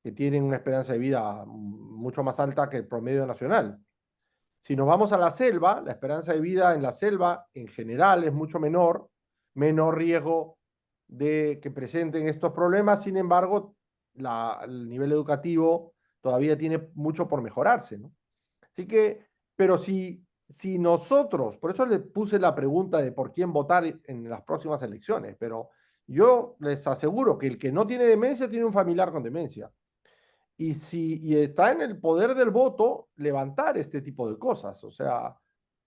que tienen una esperanza de vida mucho más alta que el promedio nacional. Si nos vamos a la selva, la esperanza de vida en la selva en general es mucho menor, menor riesgo de que presenten estos problemas, sin embargo, el nivel educativo todavía tiene mucho por mejorarse, ¿no? Así que, pero si nosotros, por eso le puse la pregunta de por quién votar en las próximas elecciones, pero yo les aseguro que el que no tiene demencia tiene un familiar con demencia. Y está en el poder del voto levantar este tipo de cosas, o sea,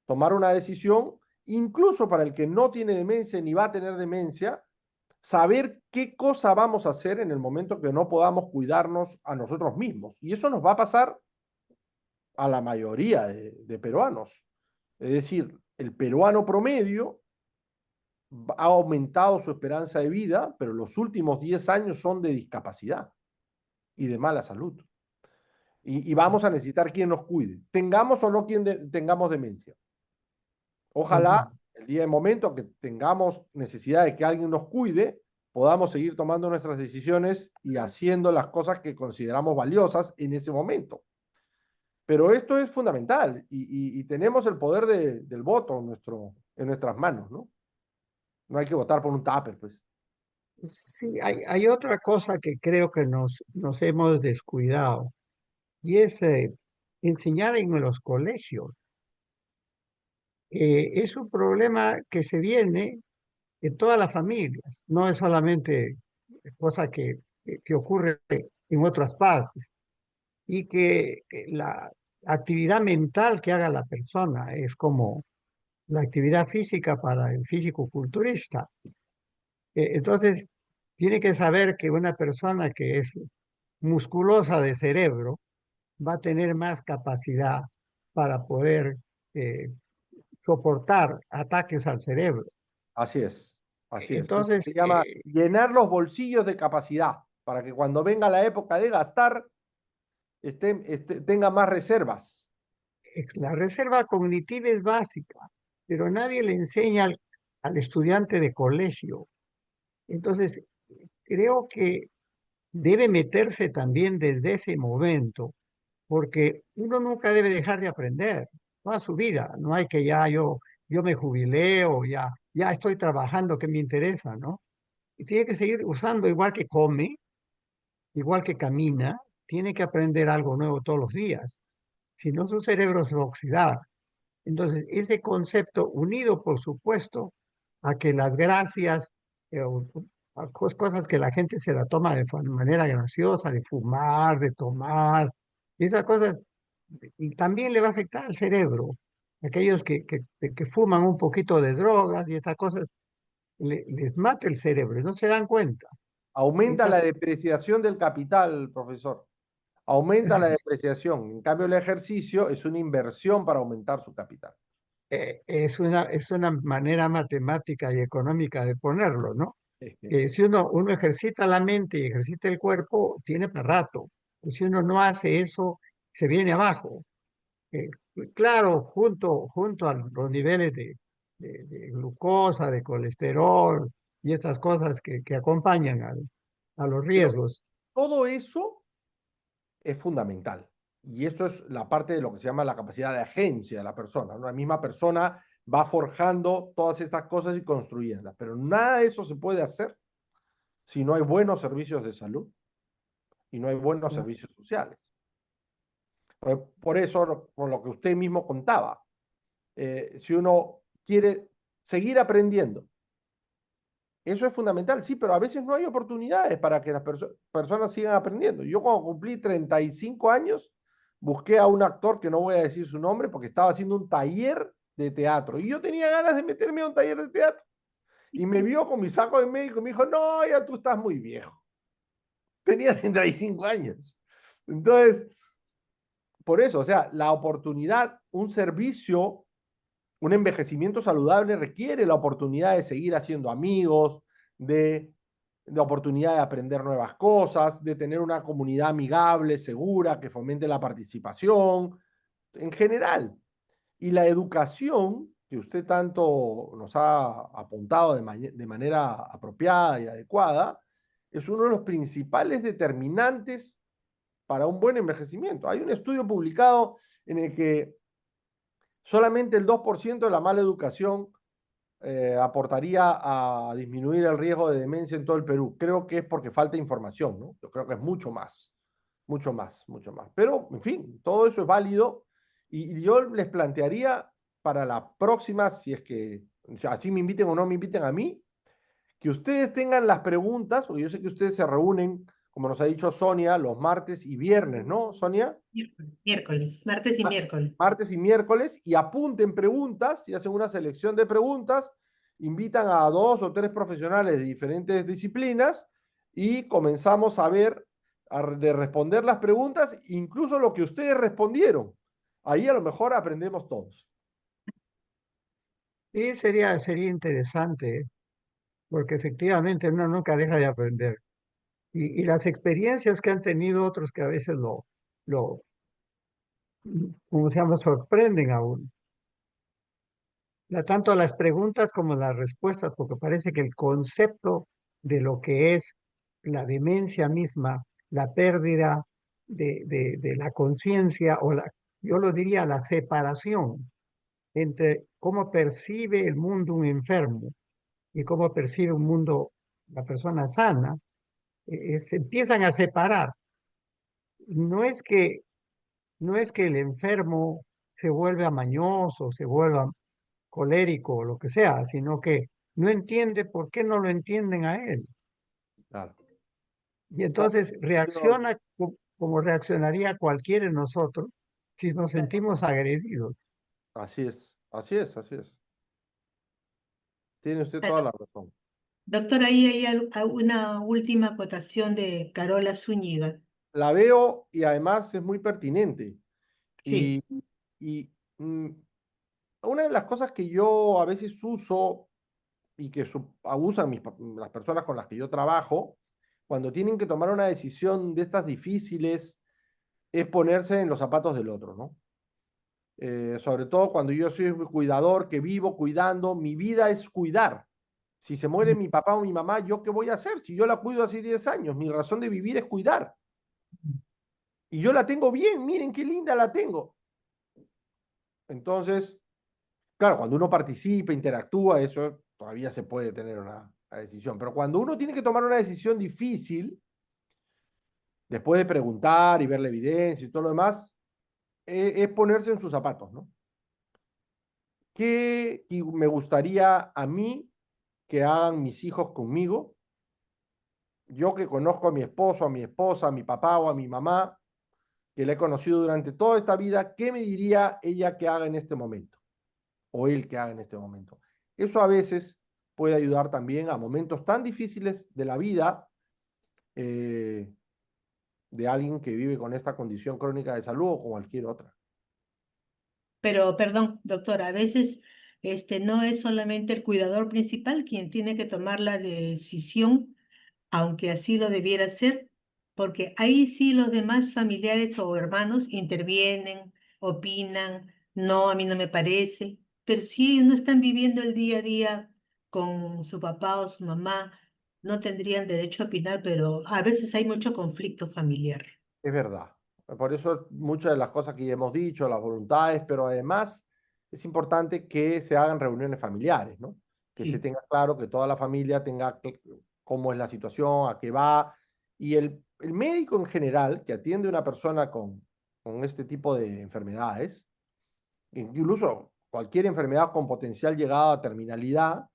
tomar una decisión, incluso para el que no tiene demencia ni va a tener demencia, saber qué cosa vamos a hacer en el momento que no podamos cuidarnos a nosotros mismos. Y eso nos va a pasar a la mayoría de peruanos. Es decir, el peruano promedio ha aumentado su esperanza de vida, pero los últimos 10 años son de discapacidad y de mala salud. Y vamos a necesitar quien nos cuide, tengamos o no tengamos demencia. Ojalá el día de momento que tengamos necesidad de que alguien nos cuide, podamos seguir tomando nuestras decisiones y haciendo las cosas que consideramos valiosas en ese momento. Pero esto es fundamental y tenemos el poder del voto en nuestras manos, ¿no? No hay que votar por un tupper, pues. Sí, hay otra cosa que creo que nos hemos descuidado y es enseñar en los colegios. Es un problema que se viene en todas las familias, no es solamente cosa que ocurre en otras partes y que la actividad mental que haga la persona es como la actividad física para el físico-culturista. Entonces, tiene que saber que una persona que es musculosa de cerebro va a tener más capacidad para poder eh, soportar ataques al cerebro. Así es, así es. Eso Entonces, se llama llenar los bolsillos de capacidad para que cuando venga la época de gastar, tenga más reservas. la reserva cognitiva es básica, pero nadie le enseña al estudiante de colegio. Entonces, creo que debe meterse también desde ese momento, porque uno nunca debe dejar de aprender toda su vida. No hay que ya yo me jubilé o ya estoy trabajando, que me interesa, ¿no? Y tiene que seguir usando igual que come, igual que camina, tiene que aprender algo nuevo todos los días. Si no, su cerebro se va a oxidar. Entonces, ese concepto, unido, por supuesto, a que las gracias, a cosas que la gente se la toma de manera graciosa, de fumar, de tomar, esas cosas, y también le va a afectar al cerebro. Aquellos que fuman un poquito de drogas y estas cosas, les mata el cerebro y no se dan cuenta. Aumenta Esas, la depreciación del capital, profesor. Aumenta la depreciación. En cambio, el ejercicio es una inversión para aumentar su capital. es una manera matemática y económica de ponerlo, ¿no? Si uno ejercita la mente y ejercita el cuerpo, tiene para rato. Y si uno no hace eso, se viene abajo. Eh, claro, junto a los niveles de glucosa, de colesterol y estas cosas que acompañan a los Pero riesgos. todo eso es fundamental. Y esto es la parte de lo que se llama la capacidad de agencia de la persona, ¿no? La misma persona va forjando todas estas cosas y construyéndolas. Pero nada de eso se puede hacer si no hay buenos servicios de salud y no hay buenos servicios sociales. Por eso, por lo que usted mismo contaba, si uno quiere seguir aprendiendo, eso es fundamental, sí, pero a veces no hay oportunidades para que las personas sigan aprendiendo. Yo cuando cumplí 35 años, busqué a un actor que no voy a decir su nombre porque estaba haciendo un taller de teatro y yo tenía ganas de meterme a un taller de teatro. Y me vio con mi saco de médico y me dijo, no, ya tú estás muy viejo. Tenía 35 años. Entonces, por eso, o sea, la oportunidad, un servicio, un envejecimiento saludable requiere la oportunidad de seguir haciendo amigos, de de oportunidad de aprender nuevas cosas, de tener una comunidad amigable, segura, que fomente la participación, en general. Y la educación, que usted tanto nos ha apuntado de manera apropiada y adecuada, es uno de los principales determinantes para un buen envejecimiento. Hay un estudio publicado en el que solamente el 2% de la mala educación aportaría a disminuir el riesgo de demencia en todo el Perú. Creo que es porque falta información, ¿no? Yo creo que es mucho más, mucho más, mucho más. Pero, en fin, todo eso es válido y yo les plantearía para la próxima, si es que, o sea, así me inviten o no me inviten a mí, que ustedes tengan las preguntas, porque yo sé que ustedes se reúnen, como nos ha dicho Sonia, los martes y viernes, ¿no, Sonia? Miércoles, martes y miércoles. Martes y miércoles, y apunten preguntas y hacen una selección de preguntas, invitan a 2 o 3 profesionales de diferentes disciplinas y comenzamos a ver, de responder las preguntas, incluso lo que ustedes respondieron. Ahí a lo mejor aprendemos todos. Sí, sería interesante, porque efectivamente uno nunca deja de aprender. Y las experiencias que han tenido otros que a veces lo, ¿cómo se llama?, sorprenden a uno. Tanto las preguntas como las respuestas, porque parece que el concepto de lo que es la demencia misma, la pérdida de la conciencia, yo lo diría la separación entre cómo percibe el mundo un enfermo y cómo percibe un mundo la persona sana, se empiezan a separar. No es que, no es que el enfermo se vuelva mañoso, se vuelva colérico o lo que sea, sino que no entiende por qué no lo entienden a él. Claro. Y entonces reacciona como reaccionaría cualquiera de nosotros si nos sentimos agredidos. Así es, así es, así es. Tiene usted toda Claro. la razón. Doctor, ahí hay una última acotación de Carola Zúñiga. La veo y además es muy pertinente. Sí, Y, y una de las cosas que yo a veces uso y que abusan las personas con las que yo trabajo, cuando tienen que tomar una decisión de estas difíciles, es ponerse en los zapatos del otro, ¿no? Sobre todo cuando yo soy cuidador, que vivo cuidando, mi vida es cuidar. Si se muere mi papá o mi mamá, ¿yo qué voy a hacer? Si yo la cuido hace 10 años, mi razón de vivir es cuidar. Y yo la tengo bien, miren qué linda la tengo. Entonces, claro, cuando uno participa, interactúa, eso todavía se puede tener una decisión. Pero cuando uno tiene que tomar una decisión difícil, después de preguntar y ver la evidencia y todo lo demás, es ponerse en sus zapatos, ¿no? ¿Qué me gustaría a mí que hagan mis hijos conmigo? Yo que conozco a mi esposo, a mi esposa, a mi papá o a mi mamá, que la he conocido durante toda esta vida, ¿qué me diría ella que haga en este momento? O él que haga en este momento. Eso a veces puede ayudar también a momentos tan difíciles de la vida eh, de alguien que vive con esta condición crónica de salud o con cualquier otra. pero perdón, doctora, a veces no es solamente el cuidador principal quien tiene que tomar la decisión, aunque así lo debiera ser, porque ahí sí los demás familiares o hermanos intervienen, opinan, no, a mí no me parece, pero si ellos no están viviendo el día a día con su papá o su mamá, no tendrían derecho a opinar, pero a veces hay mucho conflicto familiar. Es verdad. Por eso muchas de las cosas que ya hemos dicho, las voluntades, pero además es importante que se hagan reuniones familiares, ¿no? Que se Sí. tenga claro que toda la familia tenga cómo es la situación, a qué va. Y el médico en general que atiende a una persona con este tipo de enfermedades, incluso cualquier enfermedad con potencial llegada a terminalidad,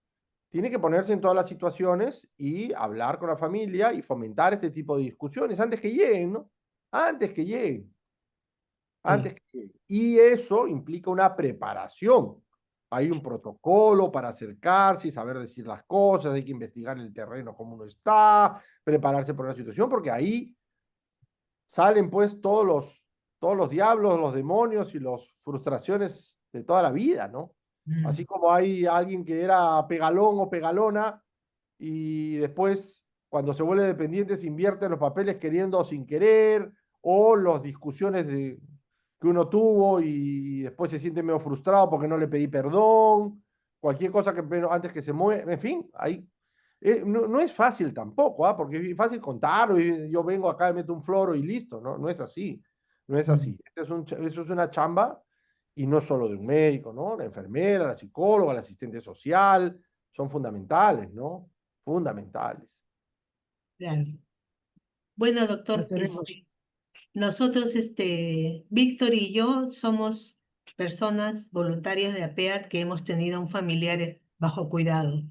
tiene que ponerse en todas las situaciones y hablar con la familia y fomentar este tipo de discusiones antes que lleguen, ¿no? Antes que lleguen, antes Sí. que lleguen. Y eso implica una preparación. Hay un protocolo para acercarse y saber decir las cosas, hay que investigar el terreno, cómo uno está, prepararse por una situación, porque ahí salen pues todos los diablos, los demonios y las frustraciones de toda la vida, ¿no? Así Mm. como hay alguien que era pegalón o pegalona y después cuando se vuelve dependiente se invierte en los papeles queriendo o sin querer, o las discusiones que uno tuvo y después se siente medio frustrado porque no le pedí perdón, cualquier cosa que pero antes que se mueva, en fin, ahí no es fácil tampoco, ¿ah? Porque es fácil contarlo, y yo vengo acá, meto un floro y listo, ¿no? No es así, no es así. Eso es una chamba y no solo de un médico, ¿no? La enfermera, la psicóloga, el asistente social, son fundamentales, ¿no? Fundamentales. Claro. Bueno, Ya doctor, tenemos, nosotros, Víctor y yo somos personas voluntarias de APEAD que hemos tenido a un familiar bajo cuidado.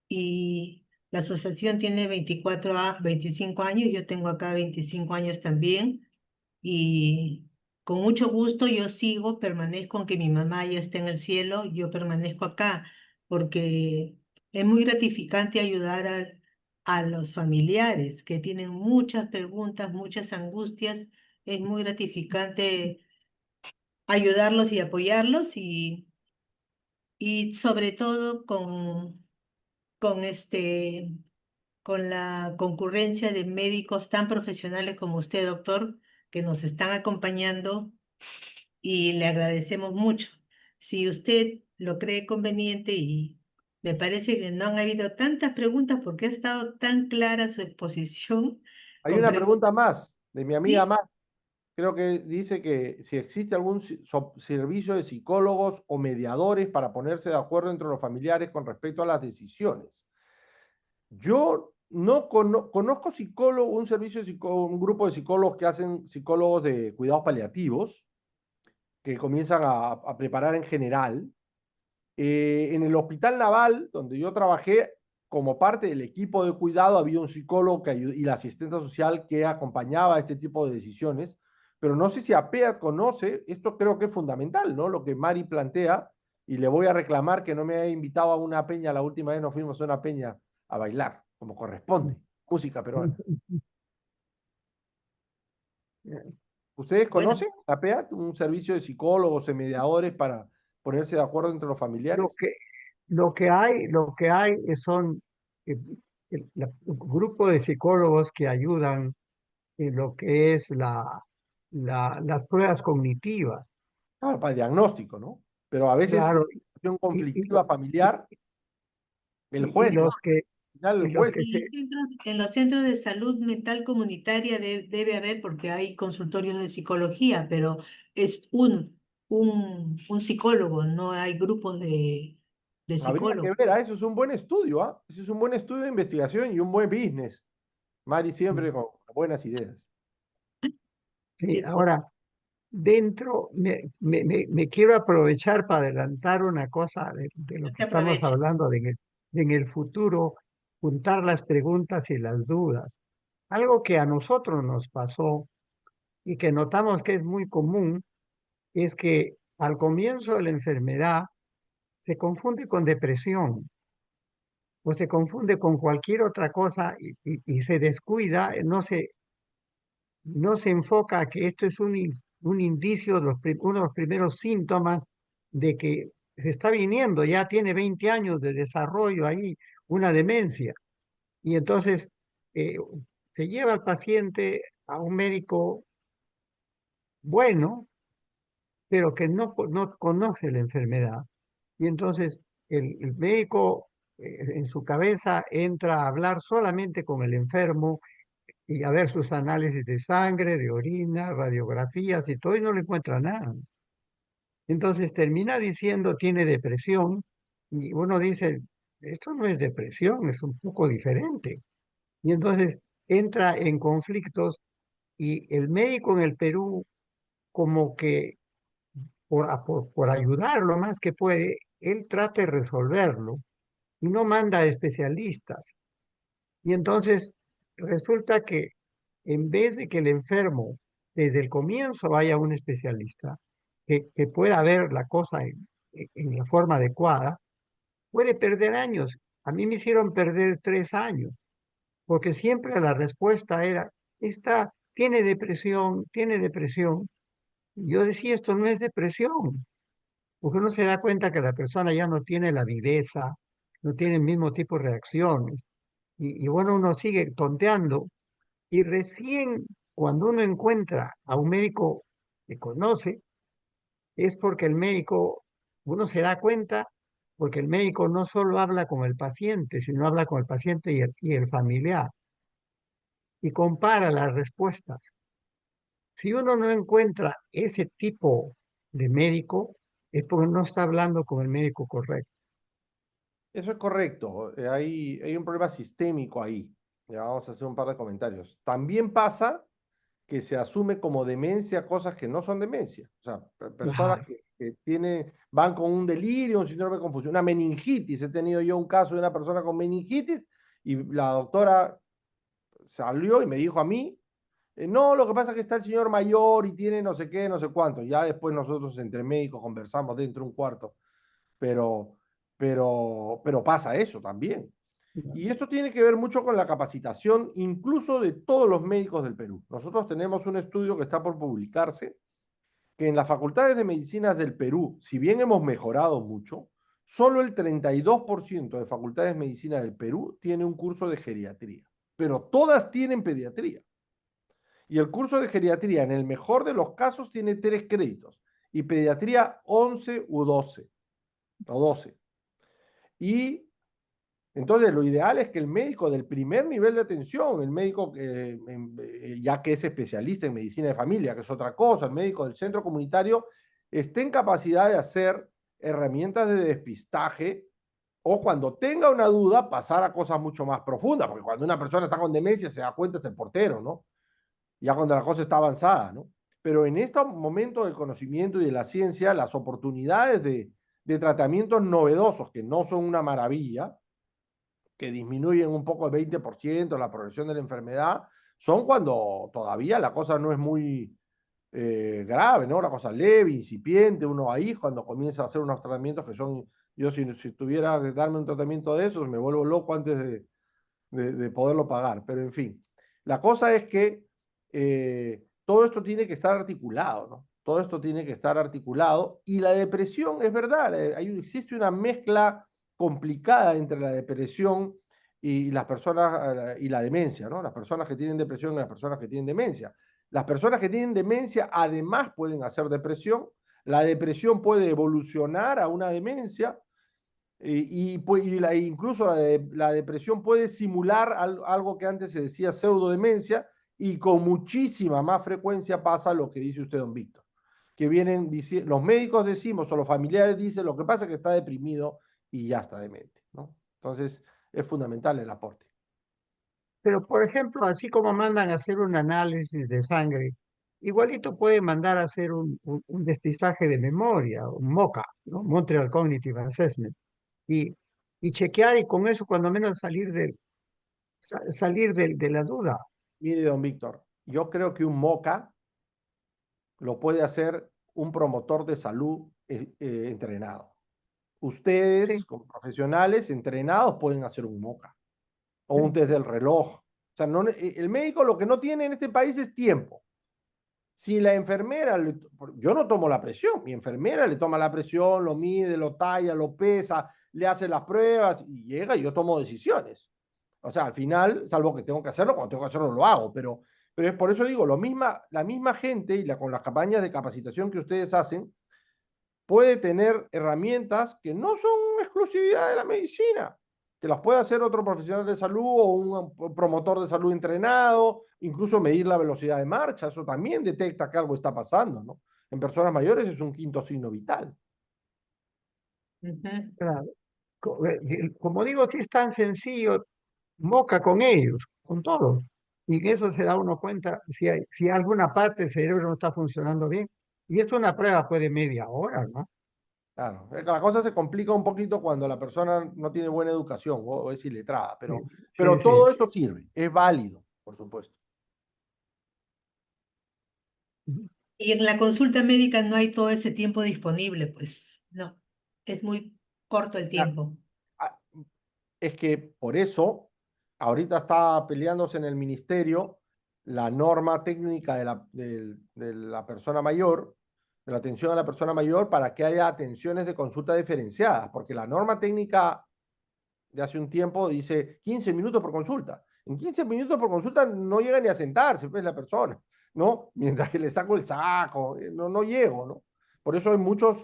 Y la asociación tiene 25 años, yo tengo acá 25 años también. Y con mucho gusto yo sigo, permanezco, aunque mi mamá ya esté en el cielo, yo permanezco acá, porque es muy gratificante ayudar a los familiares que tienen muchas preguntas, muchas angustias. Es muy gratificante ayudarlos y apoyarlos y sobre todo con con la concurrencia de médicos tan profesionales como usted, doctor, que nos están acompañando y le agradecemos mucho. Si usted lo cree conveniente y me parece que no han habido tantas preguntas porque ha estado tan clara su exposición Hay con una preguntas. pregunta más de mi amiga Sí, Mar. Creo que dice que si existe algún servicio de psicólogos o mediadores para ponerse de acuerdo entre los familiares con respecto a las decisiones. Yo no conozco psicólogo, un servicio de un grupo de psicólogos que hacen psicólogos de cuidados paliativos, que comienzan a preparar en general. En el Hospital Naval, donde yo trabajé, como parte del equipo de cuidado, había un psicólogo y la asistente social que acompañaba a este tipo de decisiones, pero no sé si APEAD conoce, esto creo que es fundamental, ¿no? Lo que Mari plantea, y le voy a reclamar que no me haya invitado a una peña, la última vez nos fuimos a una peña a bailar, como corresponde, música peruana. ¿Ustedes bueno, conocen APEAD, un servicio de psicólogos y mediadores para ponerse de acuerdo entre los familiares? lo que, lo que hay son eh, un grupo de psicólogos que ayudan en lo que es las pruebas cognitivas. Claro, para el diagnóstico, ¿no? Pero a veces en Claro, situación y, y, conflictiva y, familiar, el y juez, ¿no? los que, Al final el y los juez. que se, en los centros de salud mental comunitaria debe haber, porque hay consultorios de psicología, pero es un psicólogo, no hay grupos de Habría que psicólogos. ver, eso es un buen estudio, ¿ah? Eso es un buen estudio de investigación y un buen business. Mari siempre con buenas ideas. sí, ahora, me quiero aprovechar para adelantar una cosa de lo No que se estamos aproveche. hablando de en el futuro, juntar las preguntas y las dudas. Algo que a nosotros nos pasó y que notamos que es muy común es que al comienzo de la enfermedad se confunde con depresión o se confunde con cualquier otra cosa y se descuida, no se enfoca a que esto es un indicio, uno de los primeros síntomas de que se está viniendo, ya tiene 20 años de desarrollo ahí, una demencia. Y entonces eh, se lleva al paciente a un médico bueno, pero que no conoce la enfermedad. Y entonces el médico en su cabeza entra a hablar solamente con el enfermo y a ver sus análisis de sangre, de orina, radiografías y todo, y no le encuentra nada. Entonces termina diciendo tiene depresión, y uno dice, esto no es depresión, es un poco diferente. Y entonces entra en conflictos y el médico en el Perú, como que por ayudar lo más que puede, él trata de resolverlo y no manda a especialistas. Y entonces resulta que en vez de que el enfermo desde el comienzo vaya a un especialista, que pueda ver la cosa en la forma adecuada, puede perder años. A mí me hicieron perder 3 años, porque siempre la respuesta era, tiene depresión, tiene depresión. Y yo decía, esto no es depresión, porque uno se da cuenta que la persona ya no tiene la viveza, no tiene el mismo tipo de reacciones. y bueno, uno sigue tonteando y recién cuando uno encuentra a un médico que conoce, es porque el médico, uno se da cuenta, porque el médico no solo habla con el paciente, sino habla con el paciente y el familiar y compara las respuestas. Si uno no encuentra ese tipo de médico, es porque no está hablando con el médico correcto. Eso es correcto. Hay un problema sistémico ahí. Ya vamos a hacer un par de comentarios. También pasa que se asume como demencia cosas que no son demencia. O sea, personas Claro. que van con un delirio, un síndrome de confusión, una meningitis. He tenido yo un caso de una persona con meningitis y la doctora salió y me dijo a mí, no, lo que pasa es que está el señor mayor y tiene no sé qué, no sé cuánto. Ya después nosotros entre médicos conversamos dentro de un cuarto, pero, pero pasa eso también. Y esto tiene que ver mucho con la capacitación, incluso de todos los médicos del Perú. Nosotros tenemos un estudio que está por publicarse, que en las facultades de medicina del Perú, si bien hemos mejorado mucho, solo el 32% de facultades de medicina del Perú tiene un curso de geriatría, pero todas tienen pediatría. Y el curso de geriatría, en el mejor de los casos, tiene 3 créditos, y pediatría 11 u 12, o 12. Y entonces, lo ideal es que el médico del primer nivel de atención, el médico ya que es especialista en medicina de familia, que es otra cosa, el médico del centro comunitario, esté en capacidad de hacer herramientas de despistaje o cuando tenga una duda, pasar a cosas mucho más profundas, porque cuando una persona está con demencia se da cuenta, es el portero, ¿no? Ya cuando la cosa está avanzada, ¿no? Pero en este momento del conocimiento y de la ciencia, las oportunidades de tratamientos novedosos, que no son una maravilla, que disminuyen un poco el 20% la progresión de la enfermedad, son cuando todavía la cosa no es muy grave, ¿no? La cosa leve, incipiente, uno ahí cuando comienza a hacer unos tratamientos que son, yo si tuviera que darme un tratamiento de esos, me vuelvo loco antes de poderlo pagar, pero en fin, la cosa es que todo esto tiene que estar articulado, ¿no? Todo esto tiene que estar articulado y la depresión, es verdad, existe una mezcla complicada entre la depresión y las personas y la demencia, ¿no? Las personas que tienen depresión y las personas que tienen demencia. Las personas que tienen demencia además pueden hacer depresión. La depresión puede evolucionar a una demencia incluso la depresión puede simular algo que antes se decía pseudodemencia y con muchísima más frecuencia pasa lo que dice usted, don Víctor, que vienen diciendo, los médicos decimos o los familiares dicen, lo que pasa es que está deprimido y ya está demente, ¿no? Entonces es fundamental el aporte. Pero, por ejemplo, así como mandan a hacer un análisis de sangre, igualito puede mandar a hacer un despistaje de memoria, un MOCA, ¿no? Montreal Cognitive Assessment, y, y chequear y con eso cuando menos salir de la duda. Mire, don Víctor, yo creo que un MOCA lo puede hacer un promotor de salud entrenado. Ustedes, Sí, como profesionales entrenados, pueden hacer un MOCA o un test del reloj. O sea, no, el médico lo que no tiene en este país es tiempo. Si la enfermera, yo no tomo la presión, mi enfermera le toma la presión, lo mide, lo talla, lo pesa, le hace las pruebas y llega y yo tomo decisiones. O sea, al final, salvo que tengo que hacerlo, cuando tengo que hacerlo lo hago, pero es por eso digo, la misma gente y con las campañas de capacitación que ustedes hacen, puede tener herramientas que no son exclusividad de la medicina, que las puede hacer otro profesional de salud o un promotor de salud entrenado, incluso medir la velocidad de marcha, eso también detecta que algo está pasando, ¿no? En personas mayores es un quinto signo vital. Ujú. claro. Como digo, si es tan sencillo, MOCA con ellos, con todos. Y en eso se da uno cuenta si alguna parte del cerebro no está funcionando bien. Y es una prueba, puede media hora, ¿no? Claro, la cosa se complica un poquito cuando la persona no tiene buena educación o es iletrada, Sí, pero sí, sí. todo esto sirve, es válido, por supuesto. Y en la consulta médica no hay todo ese tiempo disponible, pues no, es muy corto el Ya, tiempo. ah, es que por eso ahorita está peleándose en el ministerio la norma técnica de la persona mayor, de la atención a la persona mayor, para que haya atenciones de consulta diferenciadas, porque la norma técnica de hace un tiempo dice 15 minutos por consulta. En 15 minutos por consulta no llega ni a sentarse, pues, la persona, ¿no? Mientras que le saco el saco, no llego, ¿no? Por eso hay muchos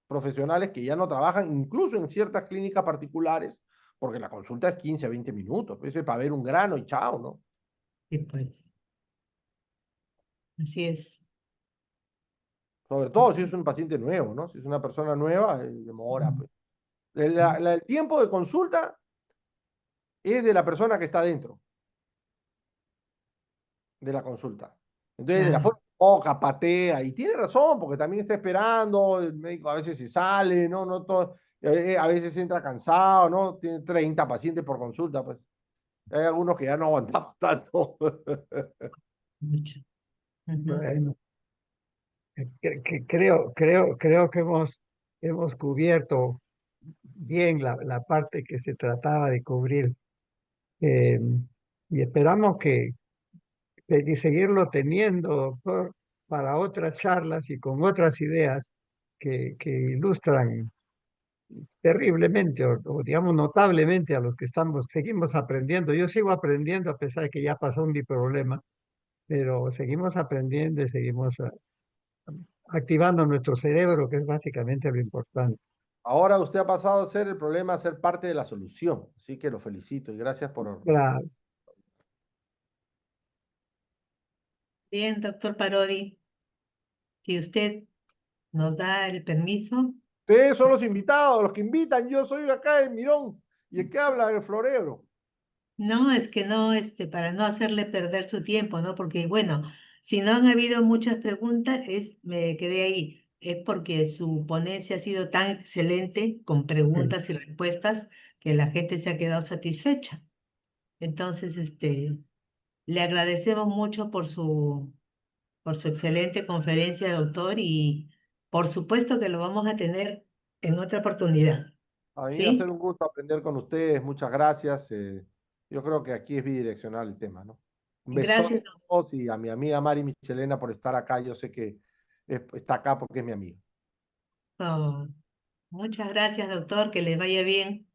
profesionales que ya no trabajan, incluso en ciertas clínicas particulares, porque la consulta es 15 a 20 minutos, pues, es para ver un grano y chao, ¿no? Y pues, así es. Sobre todo si es un paciente nuevo, ¿no? Si es una persona nueva, demora, pues. El tiempo de consulta es de la persona que está dentro de la consulta. Entonces, de la Claro, forma hoja, patea, y tiene razón, porque también está esperando, el médico a veces se sale, ¿no? No todo, a veces entra cansado, ¿no? Tiene 30 pacientes por consulta, pues. Hay algunos que ya no aguantamos tanto. mucho. Ujú. Bueno, creo que hemos cubierto bien la parte que se trataba de cubrir. eh, y esperamos y seguirlo teniendo, doctor, para otras charlas y con otras ideas que ilustran terriblemente o digamos notablemente a los que seguimos aprendiendo. Yo sigo aprendiendo a pesar de que ya pasó mi problema, pero seguimos aprendiendo y seguimos activando nuestro cerebro, que es básicamente lo importante. Ahora usted ha pasado a ser el problema, a ser parte de la solución. Así que lo felicito y gracias por... Claro, Bien, doctor Parodi, si usted nos da el permiso. Ustedes son los invitados, los que invitan. Yo soy acá el mirón y el que habla el florero. No, es que no, para no hacerle perder su tiempo, ¿no? Porque, bueno, si no han habido muchas preguntas, me quedé ahí. Es porque su ponencia ha sido tan excelente, con sí. preguntas y respuestas, que la gente se ha quedado satisfecha. Entonces, le agradecemos mucho por su excelente conferencia, doctor, y por supuesto que lo vamos a tener en otra oportunidad, A mí va a ser ¿sí? un gusto aprender con ustedes. Muchas gracias. Yo creo que aquí es bidireccional el tema, ¿no? Un besote Gracias. a todos y a mi amiga Mari Michelena por estar acá. Yo sé que está acá porque es mi amiga. Oh, muchas gracias, doctor, que les vaya bien.